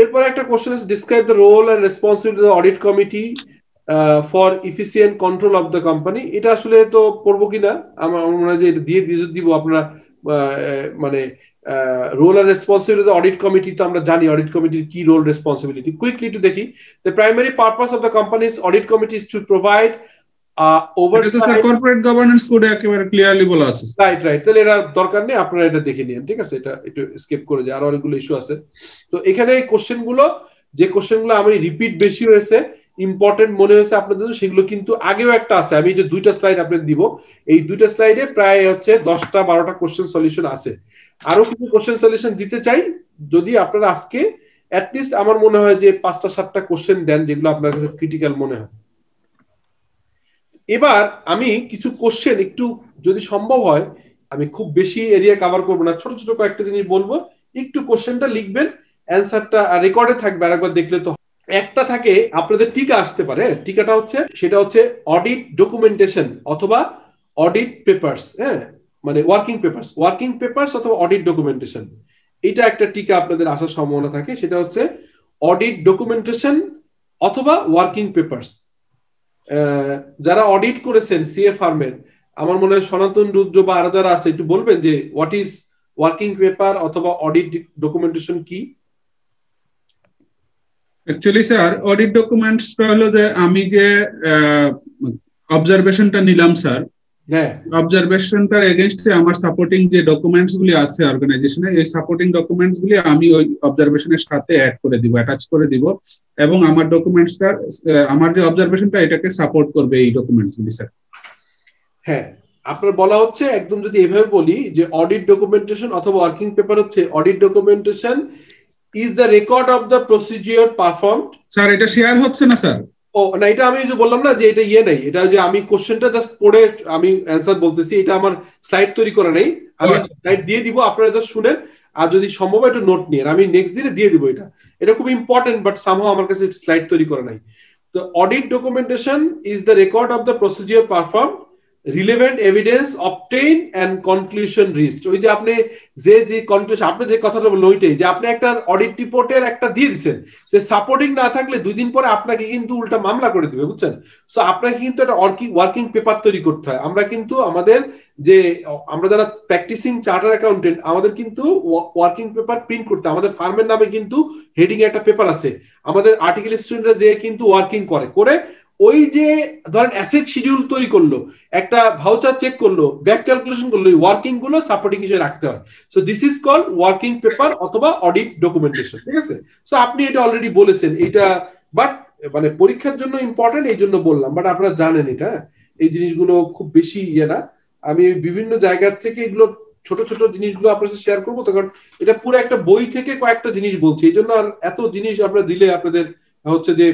এরপর একটা কোশ্চেন আছে, describe the role and responsibility of the audit committee for efficient control of the company. এটা আসলে তো পড়বো কিনা, আমার মনে হয় যে এটা দিয়ে দিব আপনারা। মানে role and responsibility of audit committee তো আমরা জানি, অডিট কমিটির কি রোল রেসপন্সিবিলিটি। কুইকলি একটু দেখি। The primary purpose of the companies audit committee is to provide oversight. Corporate governance কোডে একেবারে ক্লিয়ারলি বলা আছে। রাইট, তাহলে এটা দরকার নেই, আপনারা এটা দেখে নিন, ঠিক আছে? এটা একটু স্কিপ করে যায়, আর অনেকগুলো ইস্যু আছে। তো এখানে এই কোশ্চেনগুলো, যে কোশ্চেনগুলো আমি রিপিট বেশি হয়েছে, ইম্পর্টেন্ট মনে হয়েছে আপনাদের, সেগুলো কিন্তু আগেও একটা আছে। আমি যে 2টা স্লাইড আপনাদের দিব, এই 2টা স্লাইডে প্রায় হচ্ছে 10টা-12টা কোশ্চেন সলিউশন আছে। আরো কিছু কোশ্চেন সলিউশন দিতে চাই, যদি আপনারা আজকে অ্যাটলিস্ট আমার মনে হয় যে 5টা-7টা কোশ্চেন দেন যেগুলো আপনার কাছে ক্রিটিক্যাল মনে হয়। এবার আমি কিছু কোশ্চেন একটু যদি সম্ভব হয়, আমি খুব বেশি এরিয়া কভার করবো না, ছোট ছোট কয়েকটা জিনিস বলবো, একটু কোশ্চেনটা লিখবেন, অ্যান্সারটা রেকর্ডে থাকবে, আরেকবার দেখলে তো। একটা থাকে আপনাদের টিকা আসতে পারে, টিকাটা হচ্ছে সেটা হচ্ছে অডিট ডকুমেন্টেশন অথবা অডিট পেপারস, হ্যাঁ মানে ওয়ার্কিং পেপারস অথবা অডিট ডকুমেন্টেশন, এটা একটা টিকা আপনাদের আসার সম্ভাবনা থাকে। সেটা হচ্ছে অডিট ডকুমেন্টেশন অথবা ওয়ার্কিং পেপারস। যারা অডিট করেছেন সিএ ফার্মের, আমার মনে হয় সনাতন রুদ্র বা আরো যারা আছে একটু বলবেন যে হোয়াট ইজ ওয়ার্কিং পেপার অথবা অডিট ডকুমেন্টেশন কি? অ্যাকচুয়ালি স্যার অডিট ডকুমেন্টসটা হলো যে আমি যে অবজারভেশনটা নিলাম স্যার, হ্যাঁ অবজারভেশনটার এগেইনস্টে আমার সাপোর্টিং যে ডকুমেন্টস গুলি আছে অর্গানাইজেশনে, এই সাপোর্টিং ডকুমেন্টস গুলি আমি ওই অবজারভেশনের সাথে অ্যাড করে দিব, অ্যাটাচ করে দিব, এবং আমার ডকুমেন্টসটা আমার যে অবজারভেশনটা এটাকে সাপোর্ট করবে এই ডকুমেন্টস গুলি স্যার। হ্যাঁ, আপনার বলা হচ্ছে একদম যদি এভাবে বলি যে অডিট ডকুমেন্টেশন অথবা ওয়ার্কিং পেপার হচ্ছে audit documentation is the record of the procedure performed. Sir এটা শেয়ার হচ্ছে না স্যার? ও না, এটা আমি যে বললাম না যে এটা নেই, এটা যে আমি কোশ্চেনটা জাস্ট পড়ে আমি অ্যান্সার বলতেছি, এটা আমার স্লাইড তৈরি করা নেই, আমি স্লাইড দিয়ে দিব, আপনারা জাস্ট শুনেন, আর যদি সম্ভব একটু নোট নিয়ে আমি নেক্সট দিনে দিয়ে দিব। এটা খুব ইম্পর্টেন্ট, বাট সামহাও আমার কাছে স্লাইড তৈরি করা নাই। তো audit documentation is the record of the procedure perform, relevant evidence obtain and conclusion reached. ওই যে আপনি যে কনক্লুশন, আপনি যে কথাটা বললেন ওইটাই, যে আপনি একটা অডিট রিপোর্টের একটা দিয়ে দিচ্ছেন, সে সাপোর্টিং না থাকলে 2 দিন পরে আপনাকে কিন্তু উল্টা মামলা করে দিবে, বুঝছেন? সো আপনাকে কিন্তু একটা ওয়ার্কিং পেপার তৈরি করতে হয়। আমরা কিন্তু আমাদের যে আমরা যারা প্র্যাকটিসিং চার্টার অ্যাকাউন্টেন্ট, আমাদের কিন্তু ওয়ার্কিং পেপার প্রিন্ট করতে, আমাদের ফার্মের নামে কিন্তু হেডিং একটা পেপার আছে, আমাদের আর্টিকেল স্টুডেন্টরা যে কিন্তু ওয়ার্কিং করে ওই যে ধরেন অ্যাসেট শিডিউল তৈরি করলো, একটা ভাউচার চেক করলো, ব্যাক ক্যালকুলেশন করলো, ওয়ার্কিং গুলো সাপোর্টিং হিসেবে রাখতে হয়। So this is called working paper অথবা অডিট ডকুমেন্টেশন, ঠিক আছে? সো আপনি এটা অলরেডি বলেছেন এটা, বাট মানে পরীক্ষার জন্য ইম্পর্টেন্ট এই জন্য বললাম, বাট আপনারা জানেন এটা, এই জিনিসগুলো খুব বেশি না। আমি বিভিন্ন জায়গা থেকে এগুলো ছোট ছোট জিনিসগুলো আপনার সাথে শেয়ার করবো, তখন এটা পুরো একটা বই থেকে কয়েকটা জিনিস বলছি, এই জন্য আর এত জিনিস আপনারা দিলে আপনাদের হচ্ছে যে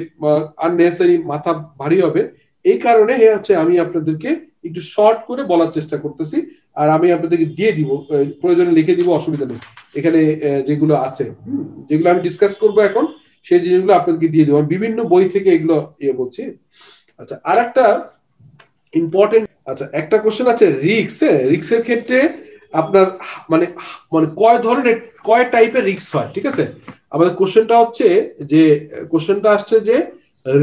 আননেসেসারি মাথা ভারী হবে। এই কারণে হচ্ছে আমি আপনাদেরকে একটু শর্ট করে বলার চেষ্টা করতেছি, আর আমি আপনাদেরকে দিয়ে দিব, প্রয়োজনে লিখে দিব, অসুবিধা নেই। এখানে যেগুলো আছে, যেগুলো আমি ডিসকাস করব এখন, সেই জিনিসগুলো আপনাদেরকে দিয়ে দেবো, বিভিন্ন বই থেকে এগুলো বলছি। আচ্ছা, আর একটা ইম্পর্টেন্ট, আচ্ছা একটা কোশ্চেন আছে রিস্কের ক্ষেত্রে আপনার মানে কয় টাইপের রিস্ক হয়, ঠিক আছে? আমাদের কোশ্চেনটা হচ্ছে যে কোশ্চেনটা আসছে যে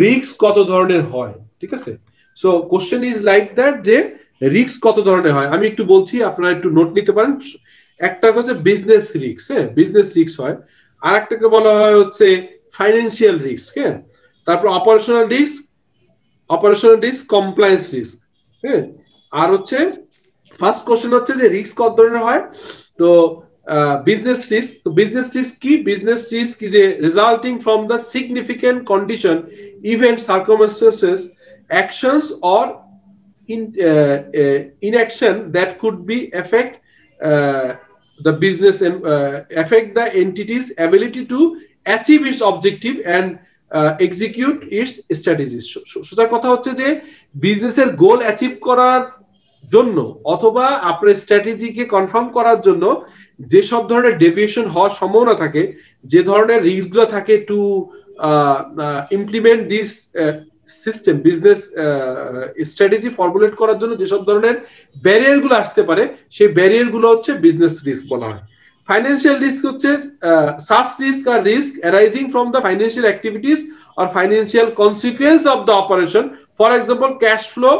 রিস্ক কত ধরনের হয়, ঠিক আছে? So question is like that যে রিস্ক কত ধরনের হয়, আমি একটু বলছি, আপনারা একটু নোট নিতে পারেন। একটা হচ্ছে বিজনেস রিস্ক, হ্যাঁ বিজনেস রিস্ক হয়। আর একটাকে বলা হয় হচ্ছে ফাইন্যান্সিয়াল রিস্ক, হ্যাঁ। তারপর অপারেশনাল রিস্ক, কমপ্লায়েন্স রিস্ক, হ্যাঁ। আর হচ্ছে ফার্স্ট কোশ্চেন হচ্ছে যে রিস্ক কত ধরনের হয়। তো business risk কি? Business risk is a resulting from the significant condition, event, circumstances, actions or inaction that could be affect the business and affect the entity's ability to achieve its objective and execute its strategies. সোজা কথা হচ্ছে যে বিজনেসের গোল achieve করার জন্য অথবা আপনার স্ট্র্যাটেজিকে confirm করার জন্য যে সব ধরনের ডেভিয়েশন হওয়ার সম্ভাবনা থাকে, যে ধরনের রিস্কগুলো থাকে to implement this system, business strategy formulate করার জন্য যেসব ধরনের ব্যারিয়ার গুলো আসতে পারে, সেই ব্যারিয়ার গুলো হচ্ছে বিজনেস রিস্ক বলা হয়। ফাইন্যান্সিয়াল রিস্ক হচ্ছে such risk are risk arising from the financial activities or financial consequence of the operation, for example cash flow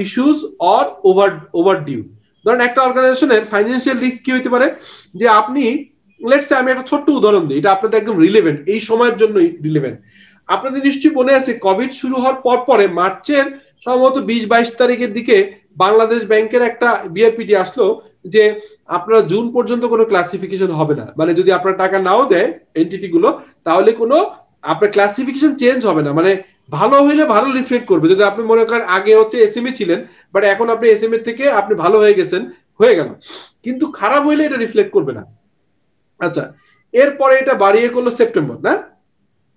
issues or overdue. ধরেন একটা অর্গানাইজেশনের ফাইন্যান্সিয়াল রিস্ক কি হইতে পারে, যে আপনি লেটস সে, আমি একটা ছোট্ট উদাহরণ দিই, এটা আপনাদের একদম রিলেভেন্ট, এই সময়ের জন্য রিলেভেন্ট। আপনাদের নিশ্চয়ই মনে আছে কোভিড শুরু হওয়ার পরে মার্চের সম্ভবত 20-22 তারিখের দিকে বাংলাদেশ ব্যাংকের একটা বিআরপিটি আসলো যে আপনারা জুন পর্যন্ত কোনো ক্লাসিফিকেশন হবে না, মানে যদি আপনার টাকা নাও দেয় এন্টিটি গুলো, তাহলে কোনো আপনার ক্লাসিফিকেশন চেঞ্জ হবে না, মানে ভালো হইলে ভালো রিফ্লেক্ট করবে। যদি আপনি মনে করেন আগে হচ্ছে এসএমই ছিলেন, বাট এখন আপনি এসএমই থেকে আপনি ভালো হয়ে গেছেন, হয়ে গেল, কিন্তু খারাপ হইলে এটা রিফ্লেক্ট করবে না। আচ্ছা, এরপরে এটা বাড়িয়ে করলো সেপ্টেম্বর, না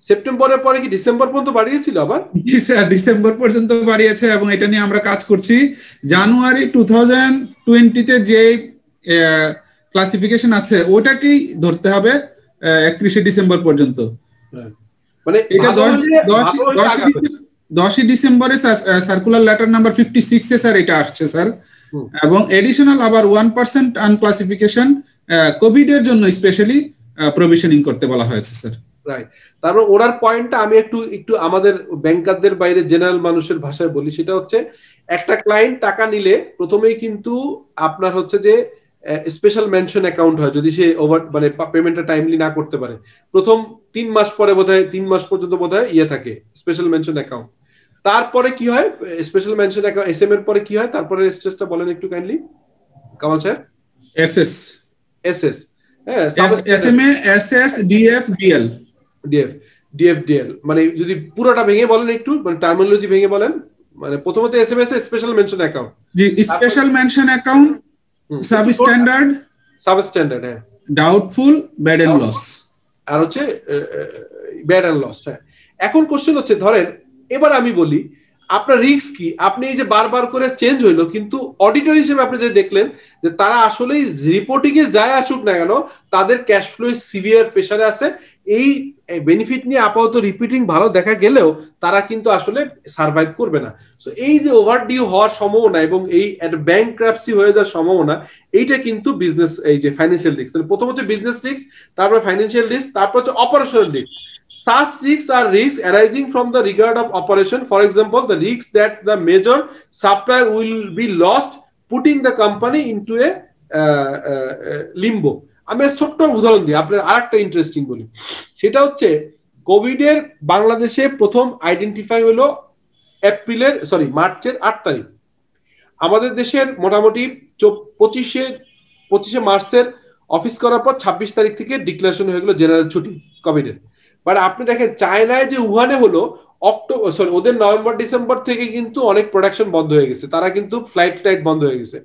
সেপ্টেম্বরের পরে কি ডিসেম্বর পর্যন্ত বাড়িয়েছিল আবার? জি স্যার, ডিসেম্বর পর্যন্ত বাড়িয়েছে এবং এটা নিয়ে আমরা কাজ করছি। জানুয়ারি 2020 তে যে ক্লাসিফিকেশন আছে ওটাকেই ধরতে হবে 31শে ডিসেম্বর পর্যন্ত। মানে এটা 10ই ডিসেম্বরে সার্কুলার লেটার নাম্বার 56 এ স্যার এটা আসছে স্যার, এবং এডিশনাল আবার 1% আনক্লাসিফিকেশন কোভিড এর জন্য স্পেশালি প্রভিশনিং করতে বলা হয়েছে স্যার। রাইট, তারপর ওনার পয়েন্টটা আমি একটু আমাদের ব্যাংকারদের বাইরে জেনারেল মানুষের ভাষায় বলি, সেটা হচ্ছে একটা ক্লায়েন্ট টাকা নিলে প্রথমেই কিন্তু আপনার হচ্ছে যে স্পেশাল মেনশন অ্যাকাউন্ট হয় যদি সে ওভার মানে পেমেন্টটা টাইমলি না করতে পারে। প্রথম 3 মাস পরে বোধহয় 3 মাস পর্যন্ত বোধহয় থাকে স্পেশাল মেনশন অ্যাকাউন্ট। তারপরে কি হয় স্পেশাল মেনশন অ্যাকাউন্ট এসএম এর পরে কি হয়, তারপরে স্টেজটা বলেন একটু কাইন্ডলি কামাল সাহেব। এসএস হ্যাঁ, এসএমএ এসএস ডিএফ ডিএল ডিএফডিএল মানে যদি পুরোটা ভেঙে বলেন একটু, মানে টার্মিনোলজি ভেঙে বলেন। মানে প্রথমত SMS a special mention account, G special mention account, substandard হ্যাঁ, ডাউটফুল, ব্যাড এন্ড লস, আর হচ্ছে ব্যাড এন্ড লস। হ্যাঁ, এখন কোশ্চেন হচ্ছে ধরেন এবার আমি বলি আপনার রিস্ক কি, আপনি এই যে বারবার করে চেঞ্জ হইলো কিন্তু অডিটর হিসেবে আপনি যে দেখলেন যে তারা আসলেই রিপোর্টিং এ যায় আসুক না কেন তাদের ক্যাশ ফ্লো সিভিয়ার প্রেসারে আছে, এই বেনিফিট নিয়ে আপাতত রিপিটিং ভালো দেখা গেলেও তারা কিন্তু আসলে সার্ভাইভ করবে না। সো এই যে ওভারডিউ হওয়ার সম্ভাবনা এবং এই ব্যাংকরাপসি হয়ে যাওয়ার সম্ভাবনা, এইটা কিন্তু বিজনেস এই যে ফাইন্যান্সিয়াল রিস্ক, প্রথম হচ্ছে বিজনেস রিস্ক, তারপর ফাইন্যান্সিয়াল রিস্ক, তারপর হচ্ছে operational risk. Such risks are risks arising from the regard of operation. For example, the risks that the major supplier will be lost, putting the company into a limbo. আমি ছোট্ট উদাহরণ দিই, আপনার আরেকটা interesting বলি, সেটা হচ্ছে কোভিড এর বাংলাদেশে প্রথম আইডেন্টিফাই হলো মার্চের 8 তারিখ। আমাদের দেশের মোটামুটি 25শে মার্চের অফিস করার পর 26 তারিখ থেকে ডিক্লারেশন হয়ে গেল জেনারেল ছুটি কোভিড এর। বাট আপনি দেখেন চায়নায় যে উহানে হলো ওদের নভেম্বর ডিসেম্বর থেকে কিন্তু অনেক প্রোডাকশন বন্ধ হয়ে গেছে, তারা কিন্তু ফ্লাইট বন্ধ হয়ে গেছে।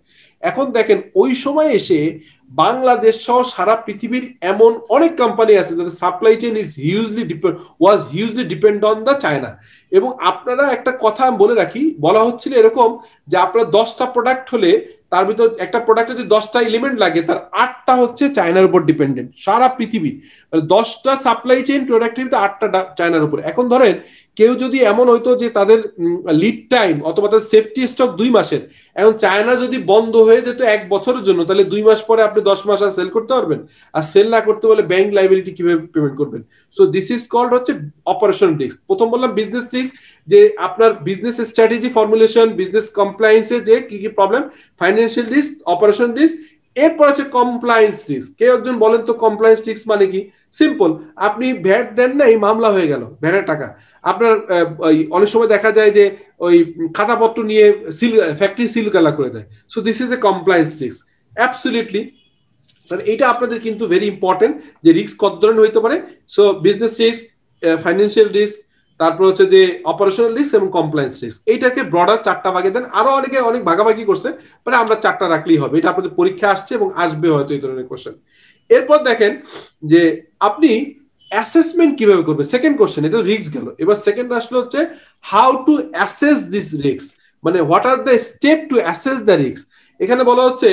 এখন দেখেন ওই সময় এসে বাংলাদেশ সহ সারা পৃথিবীর এমন অনেক কোম্পানি আছে যাদের supply chain was hugely depend on the China. এবং আপনারা একটা কথা বলে রাখি, বলা হচ্ছিল এরকম যে আপনার 10টা প্রোডাক্ট হলে তার ভিতর একটা প্রোডাক্টে যদি 10টা এলিমেন্ট লাগে তার 8টা হচ্ছে চায়নার উপর ডিপেন্ডেন্ট সারা পৃথিবী। 10টা সাপ্লাই চেইন প্রোডাক্টের ভিতরে 8টা চায়নার উপর। এখন ধরেন কেউ যদি এমন হইতো যে তাদের লিড টাইম অথবা তাদের সেফটি স্টক 2 মাসের, এখন চায়না যদি বন্ধ হয়ে যেত 1 বছরের জন্য, তাহলে 2 মাস পরে আপনি 10 মাস আর সেল করতে পারবেন? আর সেল না করতে বলে ব্যাংক লাইবিলিটি কিভাবে পেমেন্ট করবেন? সো দিস ইজ কল্ড হচ্ছে অপারেশন রিস্ক। প্রথম বললাম বিজনেস রিস্ক, যে আপনার বিজনেস স্ট্র্যাটেজি ফর্মুলেশন, বিজনেস কমপ্লায়েন্সে যে কি কি problem, financial risk, operation risk. এরপর হচ্ছে কমপ্লায়েন্স রিস্ক। কেউ একজন বলেন তো কমপ্লায়েন্স রিস্ক মানে কি? সিম্পল, আপনি ভ্যাট দেন না, এই মামলা হয়ে গেল ভ্যাটের টাকা। আপনার অনেক সময় দেখা যায় যে ওই খাতাপত্র নিয়ে ফ্যাক্টরি সিল গালা করে দেয়। So this is a compliance risk absolutely. এটা আপনাদের কিন্তু ভেরি ইম্পর্টেন্ট যে রিস্ক কত ধরনের হইতে পারে। So business risk, financial risk, তারপর হচ্ছে যে অপারেশনাল রিস্ক এবং কমপ্লায়েন্স রিস্ক। এইটাকে ব্রডার 4টা ভাগে দেন, আরো অনেকে অনেক ভাগাভাগি করছে, মানে আমরা 4টা রাখলেই হবে। এটা আপনাদের পরীক্ষা আসছে এবং আসবে হয়তো এই ধরনের কোশ্চেন। এরপর দেখেন যে আপনি অ্যাসেসমেন্ট কিভাবে করবে, সেকেন্ড কোশ্চেন। এটা রিস্ক গেল, এবার সেকেন্ড আসলে হচ্ছে how to assess this risk, মানে what are the step to assess the risk. এখানে বলা হচ্ছে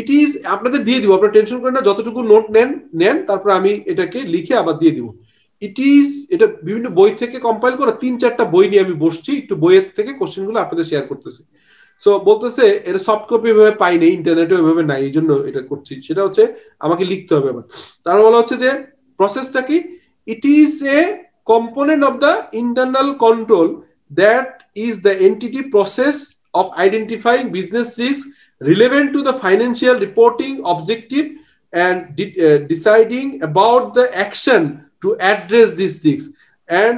ইট ইজ, আপনাদের দিয়ে দিব, আপনারা টেনশন করেন না, যতটুকু নোট নেন তারপর আমি এটাকে লিখে আবার দিয়ে দিব। ইট ইজ, এটা বিভিন্ন বই থেকে কম্পাইল করা, 3-4টা বই নিয়ে আমি বসছি, একটু বইয়ের থেকে কোশ্চেনগুলো আপনাদের শেয়ার করতেছি। সো বলতেছে এটা সফট কপি এভাবে পাইনি, ইন্টারনেটে এভাবে নাই, এই জন্য এটা করছি। সেটা হচ্ছে আমাকে লিখতে হবে আবার। তার বলা হচ্ছে যে প্রসেসটা কি, it is a component of the internal control that is the entity process of identifying business risk relevant to the financial reporting objective and deciding about the action to address these risks and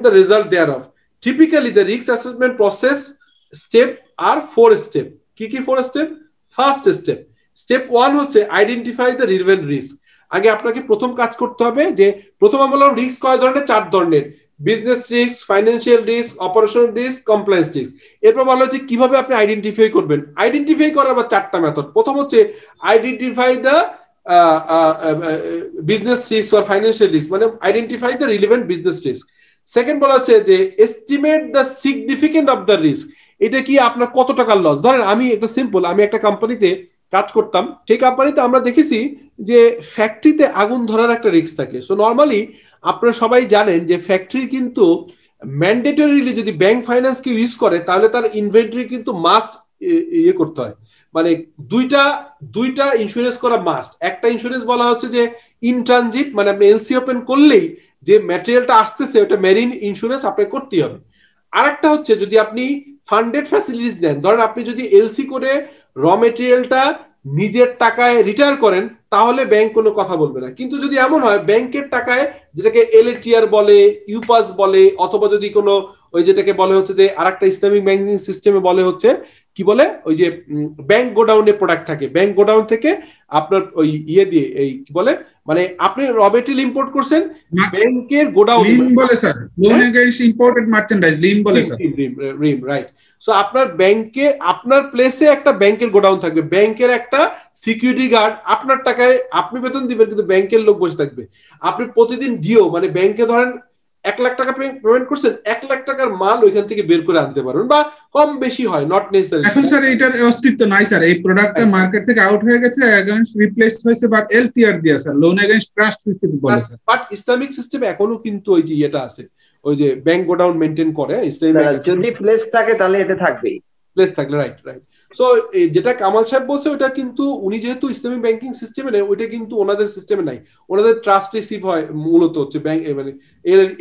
the result thereof. Typically the risk assessment process step are 4 step. কি 4 step? First step 1 হচ্ছে identify the relevant risk. আগে আপনাকে প্রথম কাজ করতে হবে যে প্রথম আমরা বললাম রিস্ক কয় ধরনের, 4 ধরনের, business risk, financial risk, operational risk, compliance risk. এরপর বলা হচ্ছে কিভাবে আপনি আইডেন্টিফাই করবেন। আইডেন্টিফাই করার আবার 4টা মেথড। প্রথম হচ্ছে identify the business risk or financial risk, মানে identify the relevant business risk. Second বলা হচ্ছে যে estimate the significant of the risk, এটা কি আপনার কত টাকার লস। ধরেন আমি একটা সিম্পল, আমি একটা কোম্পানিতে কাজ করতাম সেই কোম্পানিতে আমরা দেখেছি যে ফ্যাক্টরিতে আগুন ধরার একটা রিস্ক থাকে। সো নর্মালি আপনারা সবাই জানেন যে ফ্যাক্টরি কিন্তু ম্যান্ডেটরিলি যদি ব্যাংক ফাইন্যান্সকে ইউজ করে তাহলে তার ইনভেন্টরি কিন্তু মাস্ট ইয়ে করতে হয়, মানে দুইটা ইন্স্যুরেন্স করা মাস্ট। একটা ইন্স্যুরেন্স বলা হচ্ছে যে ইন ট্রানজিট, মানে আপনি এলসি ওপেন করলেই যে ম্যাটেরিয়ালটা আসতেছে ওটা মেরিন ইন্স্যুরেন্স আপনাকে করতেই হবে। আরেকটা হচ্ছে যদি আপনি ফান্ডেড ফ্যাসিলিটিস দেন, ধরেন আপনি যদি এলসি করে র মেটেরিয়ালটা নিজের টাকায় রিটায়ার করেন তাহলে ব্যাংক কোনো কথা বলবে না। কিন্তু যদি এমন হয় ব্যাংকের টাকায়, যেটাকে এলএটিআর বলে, ইউপাস বলে, অথবা যদি কোনো ওই যেটাকে বলে হচ্ছে যে আরেকটা ইসলামিক ব্যাংকিং সিস্টেমে বলে হচ্ছে কি বলে ওই যে ব্যাংক গোডাউনে প্রোডাক্ট থাকে, ব্যাংক গোডাউন থেকে আপনার ওই ইয়ে দিয়ে এই কি বলে মানে আপনি র মেটেরিয়াল ইম্পোর্ট করছেন ব্যাংকের গোডাউন বলে sir, loan against imported merchandise LIM বলে স্যার, রিম রাইট। সো আপনার ব্যাংকে আপনার প্লেসে একটা ব্যাংকের গোডাউন থাকবে, ব্যাংকের একটা সিকিউরিটি গার্ড আপনার টাকায় আপনি বেতন দিবেন কিন্তু ব্যাংকের লোক বসে থাকবে। আপনি প্রতিদিন ডিও মানে ব্যাংকে ধরেন 1 লাখ টাকা পেমেন্ট করছেন, 1 লাখ টাকার মাল ওইখান থেকে বের করে আনতে পারবেন বা কম বেশি হয়, নট নেসেসারি। এখন স্যার এটার অস্তিত্ব নাই স্যার, এই প্রোডাক্টটা মার্কেট থেকে আউট হয়ে গেছে, এগেইনস্ট রিপ্লেস হয়েছে বা এলটিআর দিয়া sir, loan against trust system বলে স্যার। বাট ইসলামিক সিস্টেমে এখনো কিন্তু ওই যে এটা আছে, ওই যে ব্যাংক গোডাউন মেইনটেইন করে ইসলামিক, যদি প্লেস থাকে তাহলে এটা থাকবেই, প্লেস থাকলে রাইট। সো যেটা কামাল সাহেব বলছে ওটা কিন্তু উনি যেহেতু ইসলামিক ব্যাংকিং সিস্টেমে নেই, ওইটা কিন্তু ওনাদের সিস্টেমে নাই, ওনাদের ট্রাস্ট রিসিভ হয় মূলত হচ্ছে ব্যাংক মানে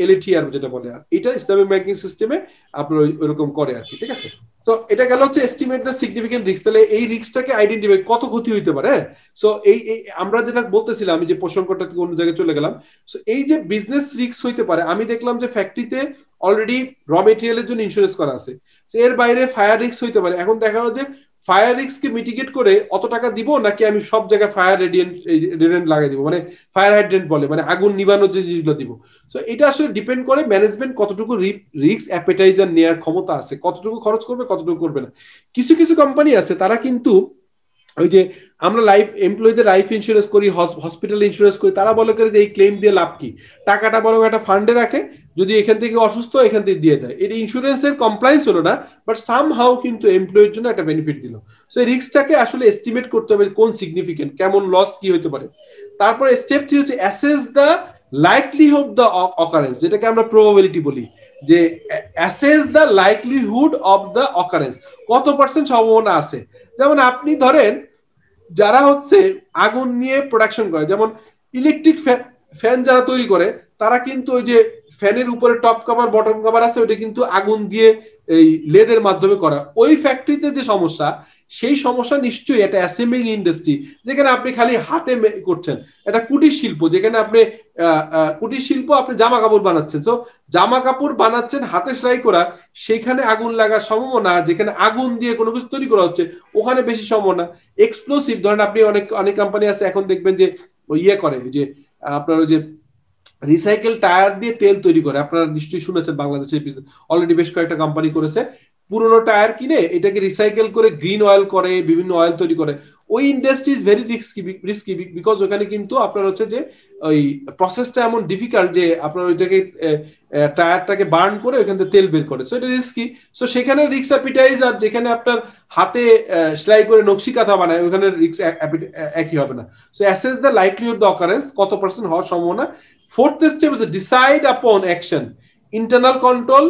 এলএটিআর যেটা বলে, আর এটা ইসলামিক ব্যাংকিং সিস্টেমে আপনার ওইরকম করে আর কি, ঠিক আছে। সো এটা গেল হচ্ছে এস্টিমেট দ্য সিগনিফিকেন্ট রিস্ক, তাহলে এই রিস্কটাকে আইডেন্টিফাই কত ক্ষতি হইতে পারে। সো এই আমরা যেটা বলতেছিলাম আমি যে প্রসঙ্গটা থেকে অন্য জায়গায় চলে গেলাম, সো এই যে বিজনেস রিস্ক হইতে পারে, আমি দেখলাম যে ফ্যাক্টরিতে অলরেডি র মেটেরিয়ালের জন্য ইন্স্যুরেন্স করা আছে, এর বাইরে ফায়ার রিস্ক হইতে পারে। এখন দেখা গেল যে ফায়ার রিস্ককে মিটিগেট করে অত টাকা দিব নাকি আমি সব জায়গায় ফায়ার রেডিয়েন্ট লাগাই দিব, মানে ফায়ার হাইড্রেন্ট বলে, মানে আগুন নিবানোর যে জিনিসগুলো দিব। সো এটা আসলে ডিপেন্ড করে ম্যানেজমেন্ট কতটুকু রিস্ক অ্যাপেটাইজার নেওয়ার ক্ষমতা আছে, কতটুকু খরচ করবে কতটুকু করবে না। কিছু কিছু কোম্পানি আছে তারা কিন্তু ওই যে আমরা লাইফ এমপ্লয়ীদের লাইফ ইন্স্যুরেন্স করি, হসপিটাল ইন্স্যুরেন্স করি, তারা বলে করে যে এই ক্লেম দিয়ে লাভ কি, টাকাটা বরং একটা ফান্ডে রাখে, যদি এখান থেকে অসুস্থ এখান থেকে দিয়ে দেয়, এটা ইন্স্যুরেন্সের কমপ্লায়েন্স হলো না বাট সামহাউ কিন্তু এমপ্লয়ির জন্য একটা বেনিফিট দিল। সো এই রিস্কটাকে আসলে এস্টিমেট করতে হবে কোন সিগনিফিকেন্ট, কেমন লস কি হতে পারে। তারপরে স্টেপ 3 হচ্ছে assess the likelihood the occurrence, যেটাকে আমরা প্রবাবিলিটি বলি, যে assess the likelihood of the occurrence, কত পার্সেন্ট সম্ভাবনা আছে। যেমন আপনি ধরেন যারা হচ্ছে আগুন নিয়ে প্রোডাকশন করে, যেমন ইলেকট্রিক ফ্যান যারা তৈরি করে তারা কিন্তু ওই যে ফ্যানের উপরে টপ কভার বটম কভার আছে ওইটা কিন্তু আগুন দিয়ে এই লেদের মাধ্যমে করা। ওই ফ্যাক্টরিতে যে সমস্যা, সেই সমস্যা নিশ্চয়ই একটা অ্যাসেম্বলিং ইন্ডাস্ট্রি যেখানে আপনি খালি হাতে করছেন, এটা কুটির শিল্প যেখানে আপনি কুটির শিল্প, আপনি জামা কাপড় বানাচ্ছেন, তো জামা কাপড় বানাচ্ছেন হাতে সেলাই করা, সেখানে আগুন লাগার সম্ভাবনা, যেখানে আগুন দিয়ে কোনো কিছু তৈরি করা হচ্ছে ওখানে বেশি সম্ভাবনা। এক্সপ্লোসিভ ধরেন আপনি অনেক কোম্পানি আছে এখন দেখবেন যে ইয়ে করে যে আপনার ওই যে রিসাইকেল টায়ার দিয়ে তেল তৈরি করে, আপনারা নিশ্চয়ই শুনেছেন বাংলাদেশে অলরেডি বেশ কয়েকটা কোম্পানি করেছে, পুরোনো টায়ার কিনে এটাকে রিসাইকেল করে গ্রিন অয়েল করে, বিভিন্ন অয়েল তৈরি করে। ওই industry is very risky because ওখানে কিন্তু আপনার হচ্ছে যে ওই প্রসেসটা এমন ডিফিকাল্ট যে আপনার ওইটাকে টায়ারটাকে বার্ন করে ওইখান থেকে তেল বের করে, সো এটা রিস্কি। সো সেখানে রিস্ক অ্যাপিটাইজ আর যেখানে আপনার হাতে সেলাই করে নকশি কাঁথা বানায় ওইখানে রিস্ক একই হবে না। So assess the likelihood the occurrence, কত পার্সেন্ট হওয়ার সম্ভাবনা। Fourth step is decide upon action, internal control,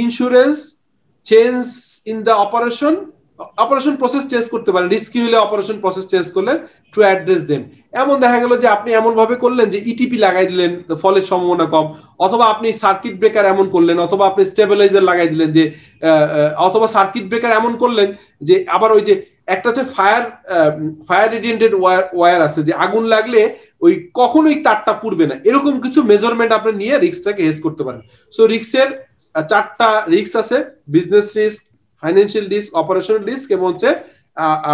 insurance, change in the operation process change করতে পারেন, রিস্কি হলে অপারেশন প্রসেস চেঞ্জ করলেন টু অ্যাড্রেস দেম। এমন দেখা গেল যে আপনি এমন ভাবে করলেন যে ইটিপি লাগাই দিলেন, ফলের সম্ভাবনা কম, অথবা আপনি সার্কিট ব্রেকার এমন করলেন, অথবা আপনি স্টেবিলাইজার লাগাই দিলেন যে, অথবা সার্কিট ব্রেকার এমন করলেন যে, আবার ওই যে একটা হচ্ছে ফায়ার রেডিয়েন্টেড ওয়্যার আছে যে আগুন লাগলে ওই কখনোই তারটা পুড়বে না, এরকম কিছু মেজারমেন্ট আপনি নিয়ে রিস্কটাকে হেজ করতে পারেন। সো রিস্কের 4টা রিস্ক আছে, business risk, financial risk, operational risk এবং হচ্ছে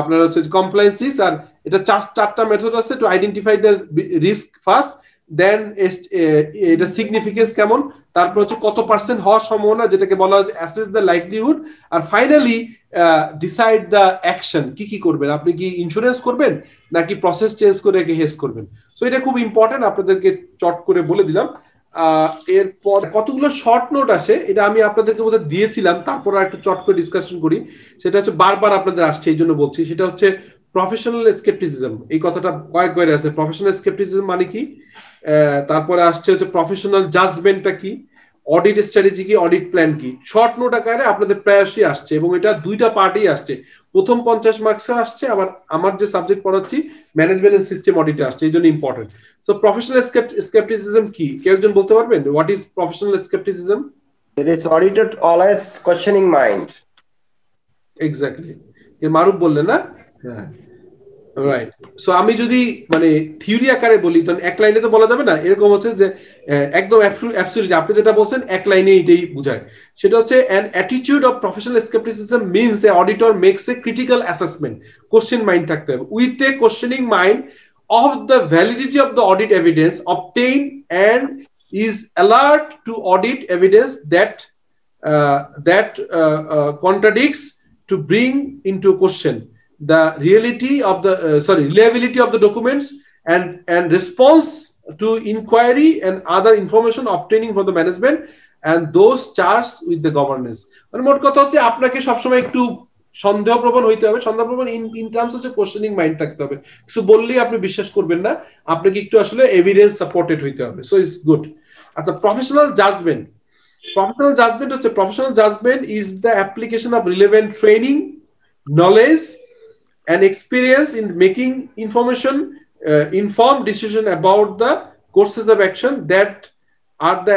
আপনার হচ্ছে কমপ্লায়েন্স রিস্ক। আর এটা 4টা মেথড আছে to identify the risk first, then এটা সিগনিফিকেন্স কেমন, তারপর হচ্ছে কত পার্সেন্ট হওয়ার সম্ভাবনা যেটাকে বলা হচ্ছে অ্যাসেস দ্য লাইকলিহুড, আর ফাইনালি ডিসাইড দ্য অ্যাকশন, কি করবেন, আপনি কি ইন্স্যুরেন্স করবেন নাকি প্রসেস চেঞ্জ করে হেজ করবেন। সো এটা খুব ইম্পর্টেন্ট, আপনাদেরকে চট করে বলে দিলাম। এরপর কতগুলো শর্ট নোট আসে, এটা আমি আপনাদেরকে বোধহয় দিয়েছিলাম, তারপর একটু চট করে ডিসকাশন করি। সেটা হচ্ছে বারবার আপনাদের আসছে এই জন্য বলছি, সেটা হচ্ছে প্রফেশনাল স্কেপটিসিজম, এই কথাটা কয়েকবার আছে। প্রফেশনাল স্কেপটিসিজম মানে কি? তারপরে আসছে হচ্ছে প্রফেশনাল জাজমেন্টটা কি, অডিট স্ট্র্যাটেজি কি, অডিট প্ল্যান কি। শর্ট নোট আকারে আপনাদের প্রায়শই আসছে এবং এটা দুইটা পার্টেই আসছে। প্রথম 50 মার্কসে আসছে, আবার আমার যে সাবজেক্ট পড়াচ্ছি ম্যানেজমেন্ট এন্ড সিস্টেম অডিটে আসছে, এই জন্য ইম্পর্টেন্ট। সো প্রফেশনাল স্কেপটিসিজম কি, কেউ একজন বলতে পারবেন? What is professional skepticism? It is auditor always questioning mind. Exactly, Maruf বললেন না? হ্যাঁ, রাইট। সো আমি যদি মানে থিওরি আকারে বলি, তখন এক লাইনে তো বলা যাবে না। এরকম হচ্ছে যে একদম অ্যাবসলিউটলি আপনি যেটা বলছেন এক লাইনে এটাই বোঝায়। সেটা হচ্ছে an attitude of professional skepticism means a auditor makes a critical assessment, question mind থাকতে হবে, with a questioning mind of the validity of the audit evidence obtained and is alert to audit evidence that contradicts, to bring into question the reliability of the documents and response to inquiry and other information obtaining from the management and those charged with the governance. মানে মোট কথা হচ্ছে আপনাকে সবসময় একটু সন্দেহপ্রবণ হইতে হবে। সন্দেহপ্রবণ in terms হচ্ছে কোশ্চেনিং মাইন্ড থাকতে হবে। কিছু বললেই আপনি বিশ্বাস করবেন না, আপনাকে একটু আসলে এভিডেন্স সাপোর্টেড হইতে হবে। So it's good. আচ্ছা, প্রফেশনাল জাজমেন্ট। প্রফেশনাল জাজমেন্ট হচ্ছে, professional judgment is the application of relevant training, knowledge and experience in making informed decision about the courses of action that are the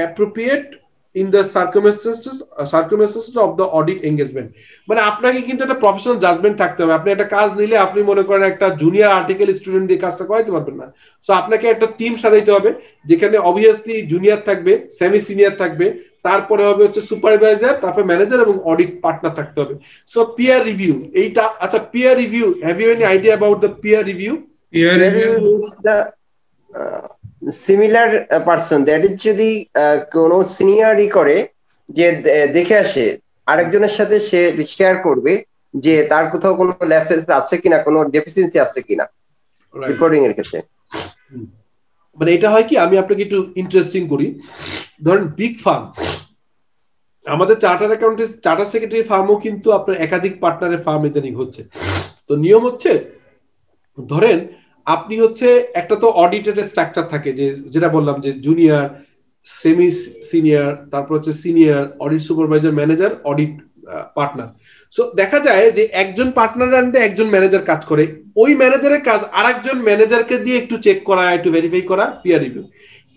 appropriate in the circumstances of the audit engagement. মানে আপনাকে কিন্তু একটা professional judgement থাকতে হবে। আপনি একটা কাজ নিলে আপনি মনে করেন একটা জুনিয়র আর্টিকেল স্টুডেন্ট দিয়ে কাজটা করাইতে পারবেন না। সো আপনাকে একটা টিম সাজাইতে হবে, যেখানে অবভিয়াসলি জুনিয়র থাকবে, সেমি সিনিয়র থাকবে, তারপরে হবে হচ্ছে সুপারভাইজার, তারপর ম্যানেজার এবং অডিট পার্টনার থাকতে হবে। সো পিয়ার রিভিউ, এইটা আচ্ছা, peer review, have you any idea about the peer review? Peer review is the similar person, that is যদি কোন সিনিয়রই করে যে দেখে আসে আরেকজনের সাথে, সে শেয়ার করবে যে তার কোথাও কোনো ল্যাসেন্স আছে কিনা, কোনো ডেফিসিয়েন্সি আছে কিনা রিপোর্টিং এর ক্ষেত্রে। মানে এটা হয় কি, আমি আপনাকে একটু ইন্টারেস্টিং করি। ধরেন বিগ ফার্ম, আমাদের চার্টার অ্যাকাউন্টেন্ট, চার্টার সেক্রেটারি ফার্মও কিন্তু আপনার একাধিক পার্টনারের ফার্ম ইদানিং হচ্ছে। তো নিয়ম হচ্ছে, ধরেন আপনি হচ্ছে একটা তো অডিটের স্ট্রাকচার থাকে, যে যেটা বললাম যে জুনিয়র, সেমি সিনিয়র, তারপর হচ্ছে senior, audit supervisor, manager, audit partner. So দেখা যায় যে একজন পার্টনার আন্ডারে একজন ম্যানেজার কাজ করে, ওই ম্যানেজারের কাজ আরেকজন ম্যানেজারকে দিয়ে একটু চেক করা, একটু ভেরিফাই করা, পিয়ার রিভিউ।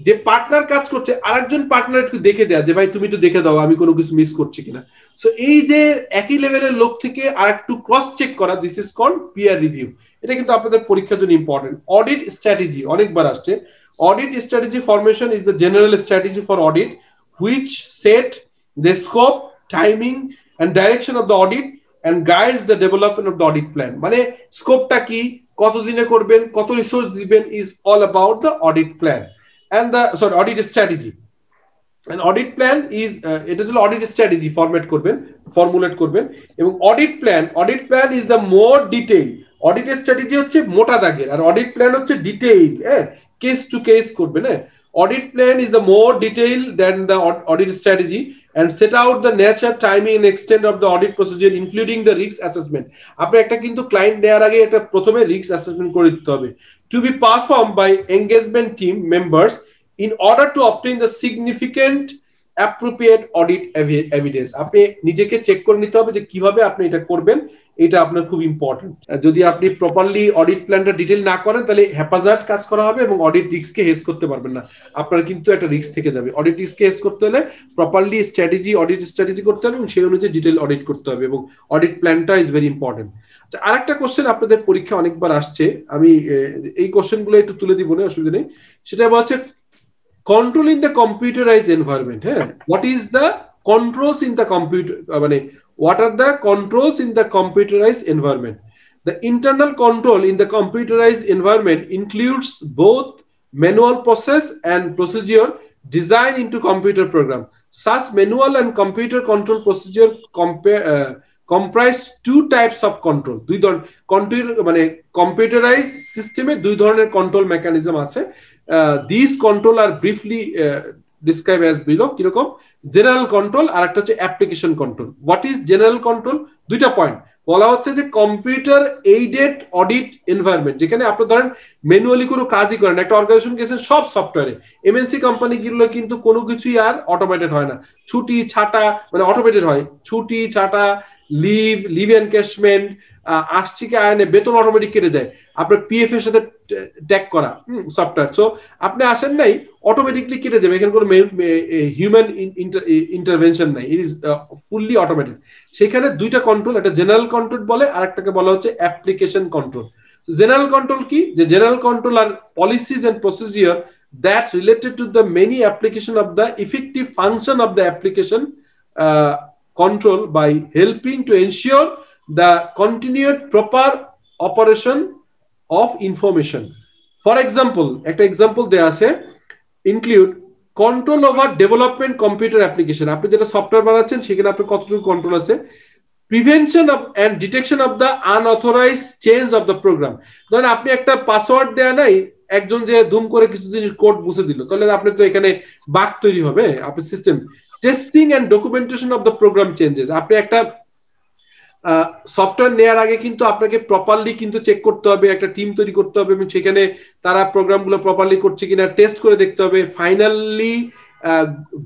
যে পার্টনার কাজ করছে আরেকজন পার্টনার একটু দেখে দেয়া, যে ভাই তুমি একটু দেখে দাও আমি কোনো কিছু মিস করছি কিনা। সো এই যে একই লেভেলের লোক থেকে আর একটু ক্রস চেক করা, this is called peer review. এটা কিন্তু আপনাদের পরীক্ষার জন্য ইম্পর্টেন্ট। অডিট স্ট্র্যাটেজি অনেকবার আসছে। Audit strategy formation is the general strategy for audit which set the scope, timing and direction of the audit and guides the development of the audit plan. মানে স্কোপটা কি, কত দিনে করবেন, কত রিসোর্স দিবেন, is all about the audit plan and the audit strategy. And audit plan is it is audit strategy formulate করবেন এবং audit plan is the more detail. Audit strategy হচ্ছে মোটা দাগের, আর audit plan হচ্ছে ডিটেইল, কেস টু কেস করবেন। Audit plan is the more detailed than the audit strategy and set out the nature, timing and extent of the audit procedure including the risk assessment. আপনি একটা কিন্তু client নেওয়ার আগে এটা প্রথমে risk assessment করে দিতে হবে, to be performed by engagement team members in order to obtain the significant appropriate audit evidence. আপনি নিজেকে চেক করে নিতে হবে যে কিভাবে আপনি এটা করবেন, এটা আপনার খুব ইম্পর্টেন্ট। যদি আপনি প্রপারলি অডিট প্ল্যানটা ডিটেইল না করেন, তাহলে হ্যাপাজার্ড কাজ করা হবে এবং অডিট রিস্ককে হেজ করতে পারবেন না। আপনার কিন্তু একটা রিস্ক থেকে যাবে। অডিট রিস্ককে হেজ করতে হলে প্রপারলি অডিট স্ট্র্যাটেজি করতে হবে এবং সেই অনুযায়ী ডিটেইল অডিট করতে হবে এবং অডিট প্ল্যানটা ইজ ভেরি ইম্পর্টেন্ট। আচ্ছা, আরেকটা কোশ্চেন আপনাদের পরীক্ষা অনেকবার আসছে, আমি এই কোশ্চেনগুলো একটু তুলে দিব না, অসুবিধা নেই। সেটা হচ্ছে control in the computerized environment. What is the controls in the computer, what are the controls in the computerized environment? The internal control in the computerized environment includes both manual process and procedure designed into computer program. Such manual and computer control procedure comprise two types of control. দুই ধরনের computerized system-এ দুই ধরনের control mechanism আছে। These control are briefly described as below. কিরকম? General control আর একটা হচ্ছে application control. What is general control? দুইটা point. বলা হচ্ছে যে কম্পিউটার এইডেড অডিট এনভায়রনমেন্ট, যেখানে আপনি ধরেন ম্যানুয়ালি কোনো কাজই করেন, একটা অর্গানাইজেশন গেছেন সব সফটওয়্যারে, এমএনসি কোম্পানি গুলো কিন্তু কোনো কিছুই আর অটোমেটেড হয় না, ছুটি ছাটা মানে অটোমেটেড হয়, ছুটি ছাটা, লিভ এনক্যাশমেন্ট, আসছে কি আয়নে বেতন অটোমেটিক কেটে যায়, আপনার পিএফ এর সাথে ট্যাগ করা সফটওয়্যার, সো আপনি আসেন নাই অটোমেটিকলি কেটে যাবে, এখানে কোনো হিউম্যান ইন্টারভেনশন নাই, ইট ইজ ফুললি অটোমেটেড। সেখানে দুইটা কন্ট্রোল, একটা জেনারেল কন্ট্রোল বলে, আর একটাকে বলা হচ্ছে অ্যাপ্লিকেশন কন্ট্রোল। জেনারেল কন্ট্রোল কি, যে জেনারেল কন্ট্রোল আর policies and procedure that related to the many application of the effective function of the application control by helping to ensure the continued proper operation of information. For example, একটা example দেয়া আছে, include control over development computer application, আপনি যেটা software বানাচ্ছেন সেখানে আপনার কতটুকু control আছে, prevention of and detection of the unauthorized change of the program, ধরেন আপনি একটা পাসওয়ার্ড দেয়া নাই, একজন যে দুম করে কিছু জিনিস কোড মুছে দিল, তাহলে আপনি তো এখানে বাগ তৈরি হবে আপনার system. Testing and documentation of the program changes, আপনি একটা সফটওয়্যার নেওয়ার আগে কিন্তু আপনাকে প্রপারলি কিন্তু চেক করতে হবে, একটা টিম তৈরি করতে হবে এবং সেখানে তারা প্রোগ্রামগুলো প্রপারলি করছে কিনা টেস্ট করে দেখতে হবে, ফাইনালি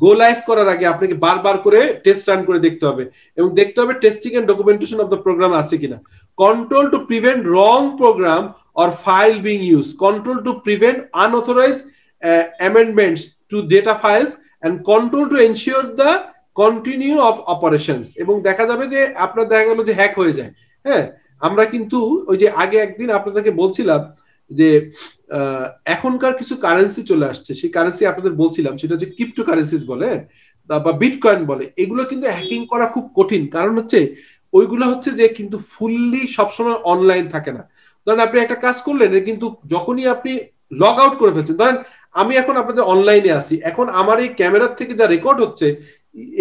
গো লাইভ করার আগে আপনাকে বারবার করে টেস্ট রান করে দেখতে হবে এবং দেখতে হবে testing and documentation of the program আছে কিনা। Control to prevent wrong program or file being used, control to prevent unauthorized amendments to data files, and control to ensure the continue of operations। এবং দেখা যাবে যে আপনার দেখা গেল যে হ্যাক হয়ে যায়, হ্যাঁ আমরা কিন্তু ওই যে আগে একদিন আপনাদেরকে বলছিলাম যে এখনকার কিছু কারেন্সি চলে আসছে, সেই কারেন্সি আপনাদের বলছিলাম সেটা হচ্ছে ক্রিপ্টো কারেন্সিস বলে বা বিটকয়েন বলে, এগুলো কিন্তু হ্যাকিং করা খুব কঠিন, কারণ হচ্ছে ওইগুলো হচ্ছে যে কিন্তু ফুললি সবসময় অনলাইন থাকে না। ধরেন আপনি একটা কাজ করলেন, কিন্তু যখনই আপনি লগ আউট করে ফেলছেন, ধরেন আমি এখন আপনাদের অনলাইনে আসি, এখন আমার এই ক্যামেরার থেকে যা রেকর্ড হচ্ছে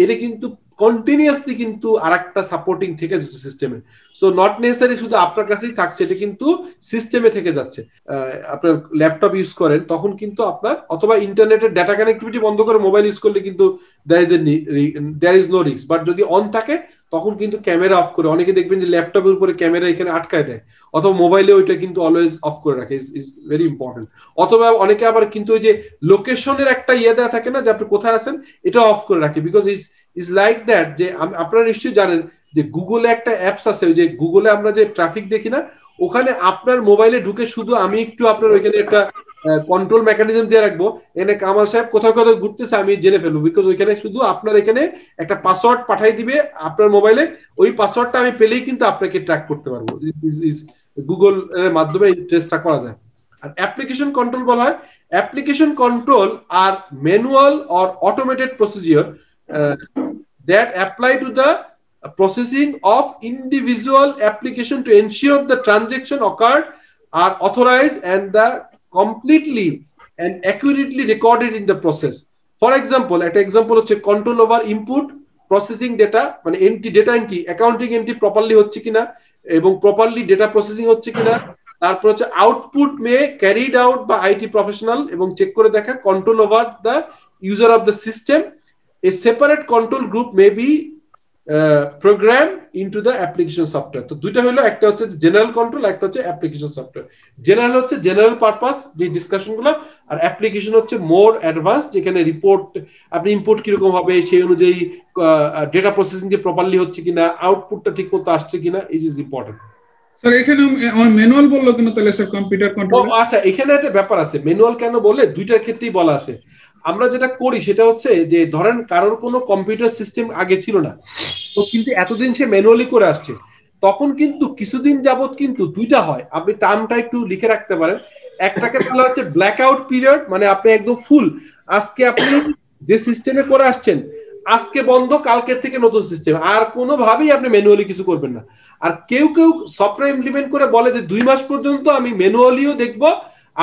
এটা কিন্তু কন্টিনিউয়াসলি কিন্তু আরেকটা সাপোর্টিং থেকে যাচ্ছে সিস্টেমে, সো নট নেসেসারি শুধু আপনার কাছেই থাকছে, এটা কিন্তু সিস্টেমে থেকে যাচ্ছে। আপনার ল্যাপটপ ইউজ করেন তখন কিন্তু আপনার, অথবা ইন্টারনেটের ডাটা কানেক্টিভিটি বন্ধ করে মোবাইল ইউজ করলে কিন্তু there is no risk, but যদি অন থাকে তখন কিন্তু ক্যামেরা অফ করে, অনেকে দেখবেন যে ল্যাপটপের উপরে ক্যামেরা এখানে আটকায় দেয়, অথবা মোবাইলে ওইটা কিন্তু অলওয়েজ অফ করে রাখে, ইজ ভেরি ইম্পর্টেন্ট। অথবা অনেকে আবার কিন্তু ওই যে লোকেশনের একটা ইয়ে দেওয়া থাকে না যে আপনি কোথায় আছেন, এটা অফ করে রাখে, বিকজ ইজ লাইক দ্যাট, যে আপনারা নিশ্চয়ই জানেন যে গুগলে একটা অ্যাপস আছে, ওই যে গুগলে আমরা যে ট্রাফিক দেখি না, ওখানে আপনার মোবাইলে ঢুকে শুধু আমি একটু আপনার ওইখানে একটা কন্ট্রোল মেকানিজম দিয়ে রাখবো, এনে কামাল সাহেব কোথাও কোথাও ঘুরতেছে আমি জেনে ফেলবো, বিকজ ওইখানে শুধু আপনার এখানে একটা পাসওয়ার্ড পাঠাই দিবে আপনার মোবাইলে, ওই পাসওয়ার্ডটা আমি পেলেই কিন্তু আপনাকে ট্র্যাক করতে পারবো, গুগল এর মাধ্যমে এই ট্রেসটা করা যায়। আর অ্যাপ্লিকেশন কন্ট্রোল বলা হয়, অ্যাপ্লিকেশন কন্ট্রোল আর manual or automated procedure that apply to the processing of individual application to ensure the transaction occurred are authorized and the completely and accurately recorded in the process. For example, at example হচ্ছে control over input processing data, মানে entry data entry, accounting entry properly হচ্ছে কিনা এবং properly data processing হচ্ছে কিনা, তারপর হচ্ছে output মে carried out বা আইটি প্রফেশনাল এবং চেক করে দেখা, control over the user of the system, a separate control group may be programmed into the application software। তো দুইটা হলো, একটা হচ্ছে জেনারেল কন্ট্রোল, একটা হচ্ছে অ্যাপ্লিকেশন সফটওয়্যার। জেনারেল হচ্ছে জেনারেল পারপাস যে ডিসকাশনগুলো, আর অ্যাপ্লিকেশন হচ্ছে মোর অ্যাডভান্স, যেখানে রিপোর্ট আপনি ইনপুট কিরকম হবে সেই অনুযায়ী ডেটা প্রসেসিং যে প্রপারলি হচ্ছে কিনা, আউটপুটটা ঠিক মতো আসছে কিনা, ইট ইজ ইম্পর্টেন্ট। স্যার এখানে ম্যানুয়াল বললো কেন তাহলে স্যার কম্পিউটার কন্ট্রোল? আচ্ছা, এখানে একটা ব্যাপার আছে, ম্যানুয়াল কেন বলে দুইটার ক্ষেত্রেই বলা আছে। আমরা যেটা করি সেটা হচ্ছে যে ধরেন কারোর কোনো কম্পিউটার সিস্টেম আগে ছিল না, তো কিন্তু এতদিন সে ম্যানুয়ালি করে আসছে, তখন কিন্তু কিছুদিন যাবত কিন্তু দুইটা হয়, আপনি টার্মটা একটু লিখে রাখতে পারেন। একটাকে বলা হচ্ছে ব্ল্যাক আউট পিরিয়ড, মানে আপনি একদম ফুল, আজকে আপনি যে সিস্টেমে করে আসছেন আজকে বন্ধ, কালকের থেকে নতুন সিস্টেম, আর কোনোভাবেই আপনি ম্যানুয়ালি কিছু করবেন না। আর কেউ কেউ সফটওয়্যার ইমপ্লিমেন্ট করে বলে যে 2 মাস পর্যন্ত আমি ম্যানুয়ালিও দেখবো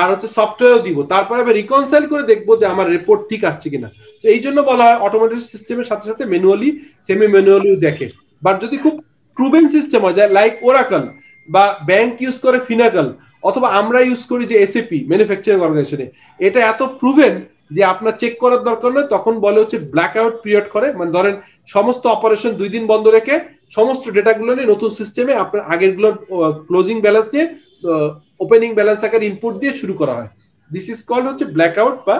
আর হচ্ছে সফটওয়্যারও দিব, তারপরে আমি রিকনসাইল করে দেখবো যে আমার রিপোর্ট ঠিক আসছে কিনা। তো এই জন্য বলা হয় অটোমেটেড সিস্টেমের সাথে সাথে ম্যানুয়ালি সেমি ম্যানুয়ালিও দেখে। বাট যদি খুব প্রুভেন সিস্টেম হয়, যায় লাইক ওরাকল বা ব্যাংক ইউজ করে ফিনাকল, অথবা আমরা ইউজ করি যে এসএপি ম্যানুফ্যাকচারিং অর্গানাইজেশনে, এটা এত প্রুভেন যে আপনার চেক করার দরকার নয়, তখন বলে হচ্ছে ব্ল্যাক আউট পিরিয়ড করে, মানে ধরেন সমস্ত অপারেশন 2 দিন বন্ধ রেখে সমস্ত ডেটাগুলো নিয়ে নতুন সিস্টেমে আপনার আগেরগুলো ক্লোজিং ব্যালেন্স নিয়ে ওপেনিং ব্যালেন্স আকারে ইনপুট দিয়ে শুরু করা হয়। দিস ইজ কল্ড হচ্ছে ব্ল্যাকআউট, বা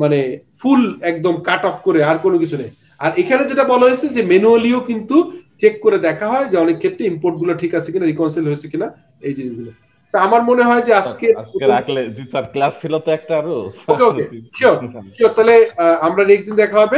মানে ফুল একদম কাট অফ করে আর কোনো কিছু নেই। আর এখানে যেটা বলা হয়েছে যে ম্যানুয়ালিও কিন্তু চেক করে দেখা হয় যে অনেক ক্ষেত্রে ইম্পোর্ট গুলো ঠিক আছে কিনা, রিকনসাইল হয়েছে কিনা, এই জিনিসগুলো। আমার মনে হয় যে আজকে রাখলে জি স্যার, ক্লাস ছিল তো একটা আরো। ওকে ওকে শিওর, তাহলে আমরা নেক্সট দিন দেখা হবে।